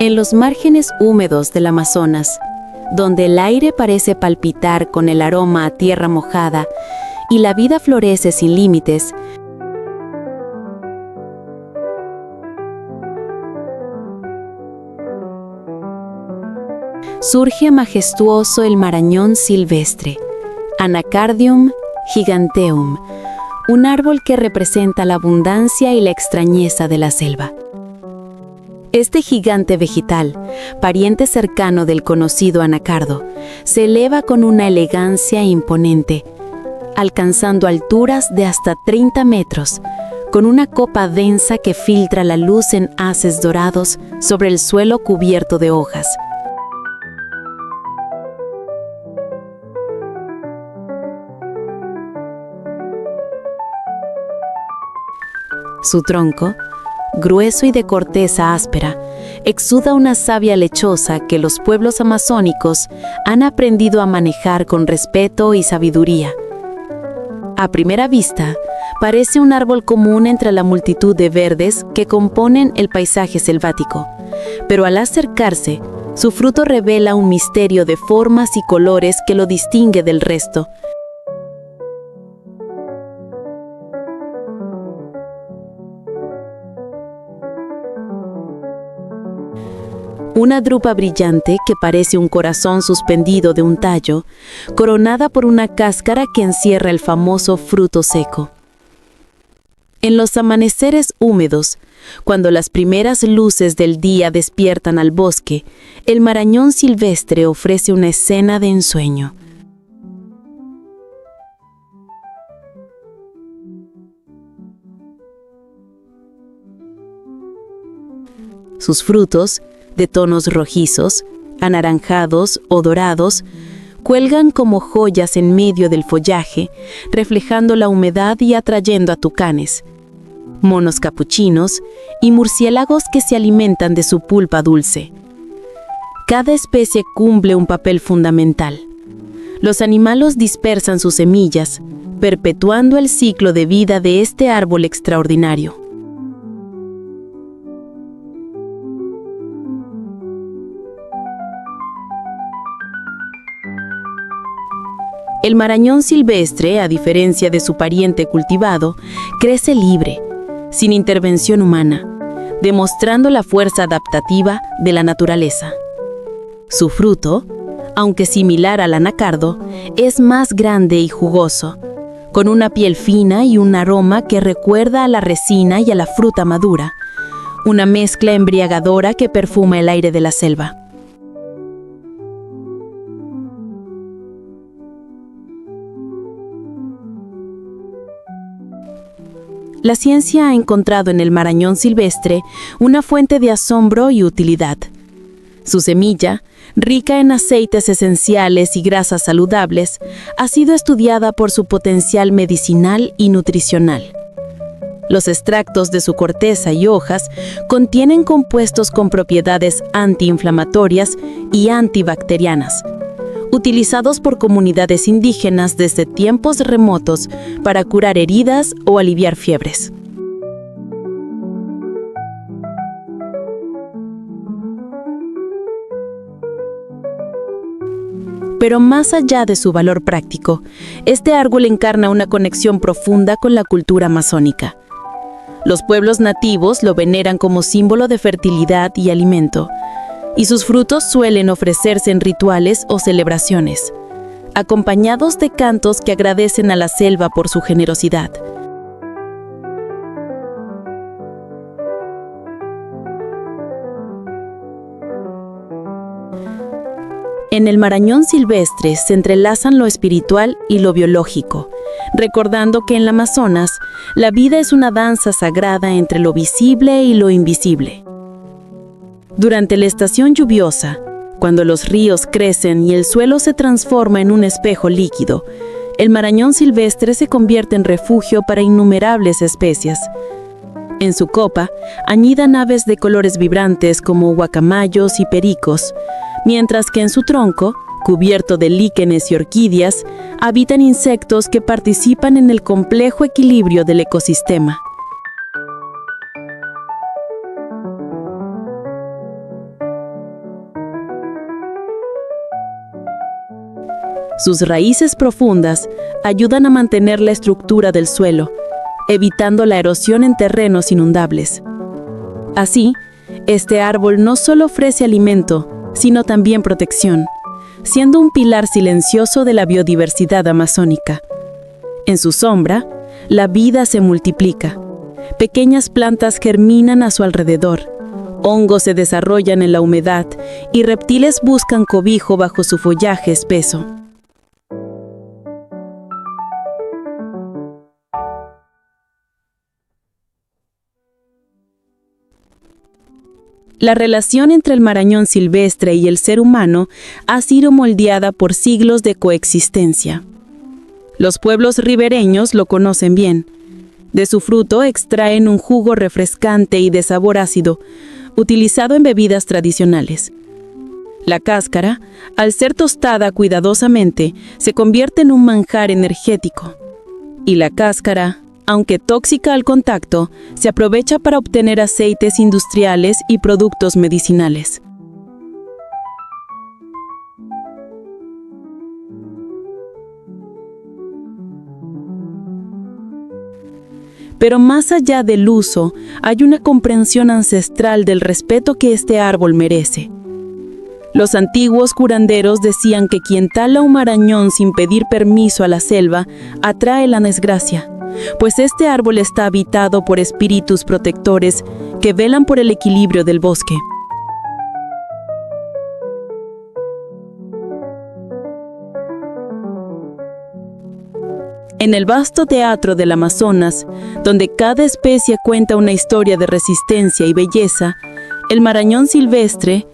En los márgenes húmedos del Amazonas, donde el aire parece palpitar con el aroma a tierra mojada y la vida florece sin límites, surge majestuoso el marañón silvestre, Anacardium giganteum, un árbol que representa la abundancia y la extrañeza de la selva. Este gigante vegetal, pariente cercano del conocido anacardo, se eleva con una elegancia imponente, alcanzando alturas de hasta 30 metros, con una copa densa que filtra la luz en haces dorados sobre el suelo cubierto de hojas. Su tronco, grueso y de corteza áspera, exuda una savia lechosa que los pueblos amazónicos han aprendido a manejar con respeto y sabiduría. A primera vista, parece un árbol común entre la multitud de verdes que componen el paisaje selvático, pero al acercarse, su fruto revela un misterio de formas y colores que lo distingue del resto. Una drupa brillante que parece un corazón suspendido de un tallo, coronada por una cáscara que encierra el famoso fruto seco. En los amaneceres húmedos, cuando las primeras luces del día despiertan al bosque, el marañón silvestre ofrece una escena de ensueño. Sus frutos, de tonos rojizos, anaranjados o dorados, cuelgan como joyas en medio del follaje, reflejando la humedad y atrayendo a tucanes, monos capuchinos y murciélagos que se alimentan de su pulpa dulce. Cada especie cumple un papel fundamental. Los animales dispersan sus semillas, perpetuando el ciclo de vida de este árbol extraordinario. El marañón silvestre, a diferencia de su pariente cultivado, crece libre, sin intervención humana, demostrando la fuerza adaptativa de la naturaleza. Su fruto, aunque similar al anacardo, es más grande y jugoso, con una piel fina y un aroma que recuerda a la resina y a la fruta madura, una mezcla embriagadora que perfuma el aire de la selva. La ciencia ha encontrado en el marañón silvestre una fuente de asombro y utilidad. Su semilla, rica en aceites esenciales y grasas saludables, ha sido estudiada por su potencial medicinal y nutricional. Los extractos de su corteza y hojas contienen compuestos con propiedades antiinflamatorias y antibacterianas, utilizados por comunidades indígenas desde tiempos remotos para curar heridas o aliviar fiebres. Pero más allá de su valor práctico, este árbol encarna una conexión profunda con la cultura amazónica. Los pueblos nativos lo veneran como símbolo de fertilidad y alimento, y sus frutos suelen ofrecerse en rituales o celebraciones, acompañados de cantos que agradecen a la selva por su generosidad. En el marañón silvestre se entrelazan lo espiritual y lo biológico, recordando que en el Amazonas la vida es una danza sagrada entre lo visible y lo invisible. Durante la estación lluviosa, cuando los ríos crecen y el suelo se transforma en un espejo líquido, el marañón silvestre se convierte en refugio para innumerables especies. En su copa anidan aves de colores vibrantes como guacamayos y pericos, mientras que en su tronco, cubierto de líquenes y orquídeas, habitan insectos que participan en el complejo equilibrio del ecosistema. Sus raíces profundas ayudan a mantener la estructura del suelo, evitando la erosión en terrenos inundables. Así, este árbol no solo ofrece alimento, sino también protección, siendo un pilar silencioso de la biodiversidad amazónica. En su sombra, la vida se multiplica. Pequeñas plantas germinan a su alrededor, hongos se desarrollan en la humedad y reptiles buscan cobijo bajo su follaje espeso. La relación entre el marañón silvestre y el ser humano ha sido moldeada por siglos de coexistencia. Los pueblos ribereños lo conocen bien. De su fruto extraen un jugo refrescante y de sabor ácido, utilizado en bebidas tradicionales. La cáscara, al ser tostada cuidadosamente, se convierte en un manjar energético. Y la cáscara, aunque tóxica al contacto, se aprovecha para obtener aceites industriales y productos medicinales. Pero más allá del uso, hay una comprensión ancestral del respeto que este árbol merece. Los antiguos curanderos decían que quien tala un marañón sin pedir permiso a la selva atrae la desgracia, pues este árbol está habitado por espíritus protectores que velan por el equilibrio del bosque. En el vasto teatro del Amazonas, donde cada especie cuenta una historia de resistencia y belleza, el marañón silvestre,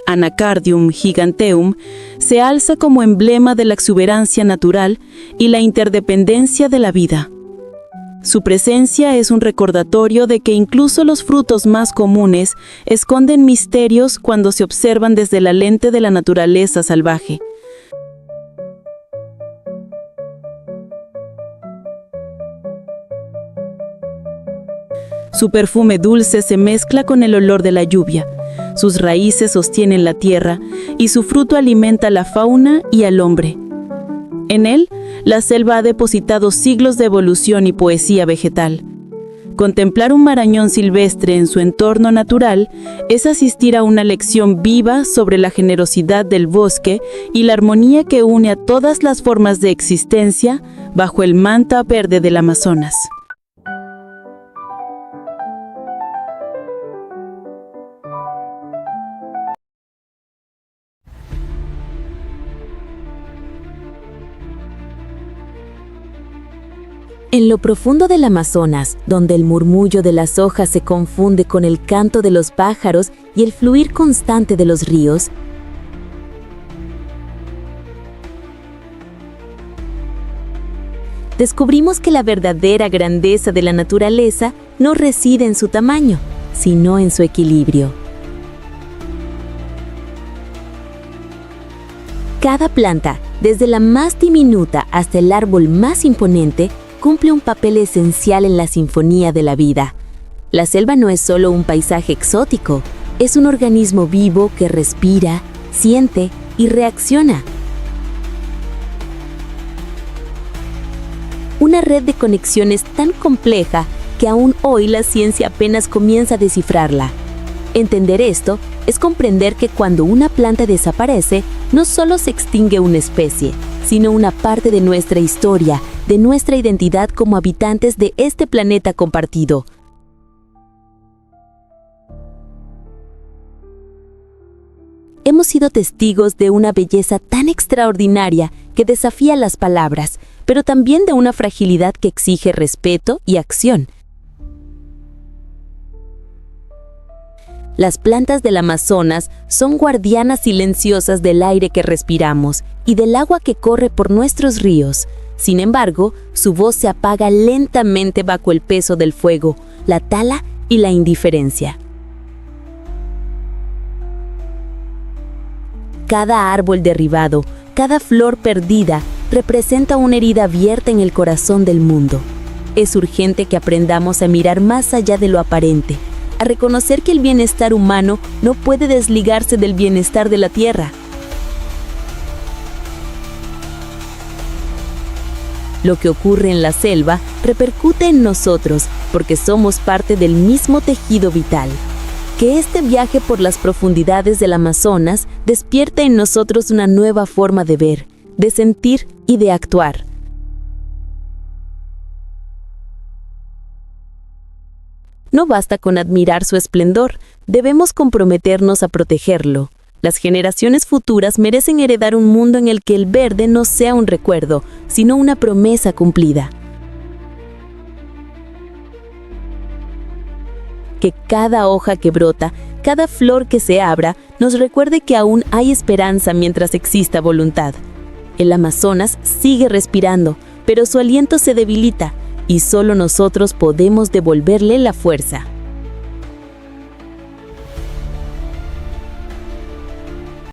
Anacardium giganteum, se alza como emblema de la exuberancia natural y la interdependencia de la vida. Su presencia es un recordatorio de que incluso los frutos más comunes esconden misterios cuando se observan desde la lente de la naturaleza salvaje. Su perfume dulce se mezcla con el olor de la lluvia, sus raíces sostienen la tierra y su fruto alimenta a la fauna y al hombre. En él, la selva ha depositado siglos de evolución y poesía vegetal. Contemplar un marañón silvestre en su entorno natural es asistir a una lección viva sobre la generosidad del bosque y la armonía que une a todas las formas de existencia bajo el manta verde del Amazonas. En lo profundo del Amazonas, donde el murmullo de las hojas se confunde con el canto de los pájaros y el fluir constante de los ríos, descubrimos que la verdadera grandeza de la naturaleza no reside en su tamaño, sino en su equilibrio. Cada planta, desde la más diminuta hasta el árbol más imponente, cumple un papel esencial en la sinfonía de la vida. La selva no es solo un paisaje exótico, es un organismo vivo que respira, siente y reacciona. Una red de conexiones tan compleja que aún hoy la ciencia apenas comienza a descifrarla. Entender esto es comprender que cuando una planta desaparece, no solo se extingue una especie, sino una parte de nuestra historia, de nuestra identidad como habitantes de este planeta compartido. Hemos sido testigos de una belleza tan extraordinaria que desafía las palabras, pero también de una fragilidad que exige respeto y acción. Las plantas del Amazonas son guardianas silenciosas del aire que respiramos y del agua que corre por nuestros ríos. Sin embargo, su voz se apaga lentamente bajo el peso del fuego, la tala y la indiferencia. Cada árbol derribado, cada flor perdida, representa una herida abierta en el corazón del mundo. Es urgente que aprendamos a mirar más allá de lo aparente, a reconocer que el bienestar humano no puede desligarse del bienestar de la tierra. Lo que ocurre en la selva repercute en nosotros porque somos parte del mismo tejido vital. Que este viaje por las profundidades del Amazonas despierte en nosotros una nueva forma de ver, de sentir y de actuar. No basta con admirar su esplendor, debemos comprometernos a protegerlo. Las generaciones futuras merecen heredar un mundo en el que el verde no sea un recuerdo, sino una promesa cumplida. Que cada hoja que brota, cada flor que se abra, nos recuerde que aún hay esperanza mientras exista voluntad. El Amazonas sigue respirando, pero su aliento se debilita, y solo nosotros podemos devolverle la fuerza.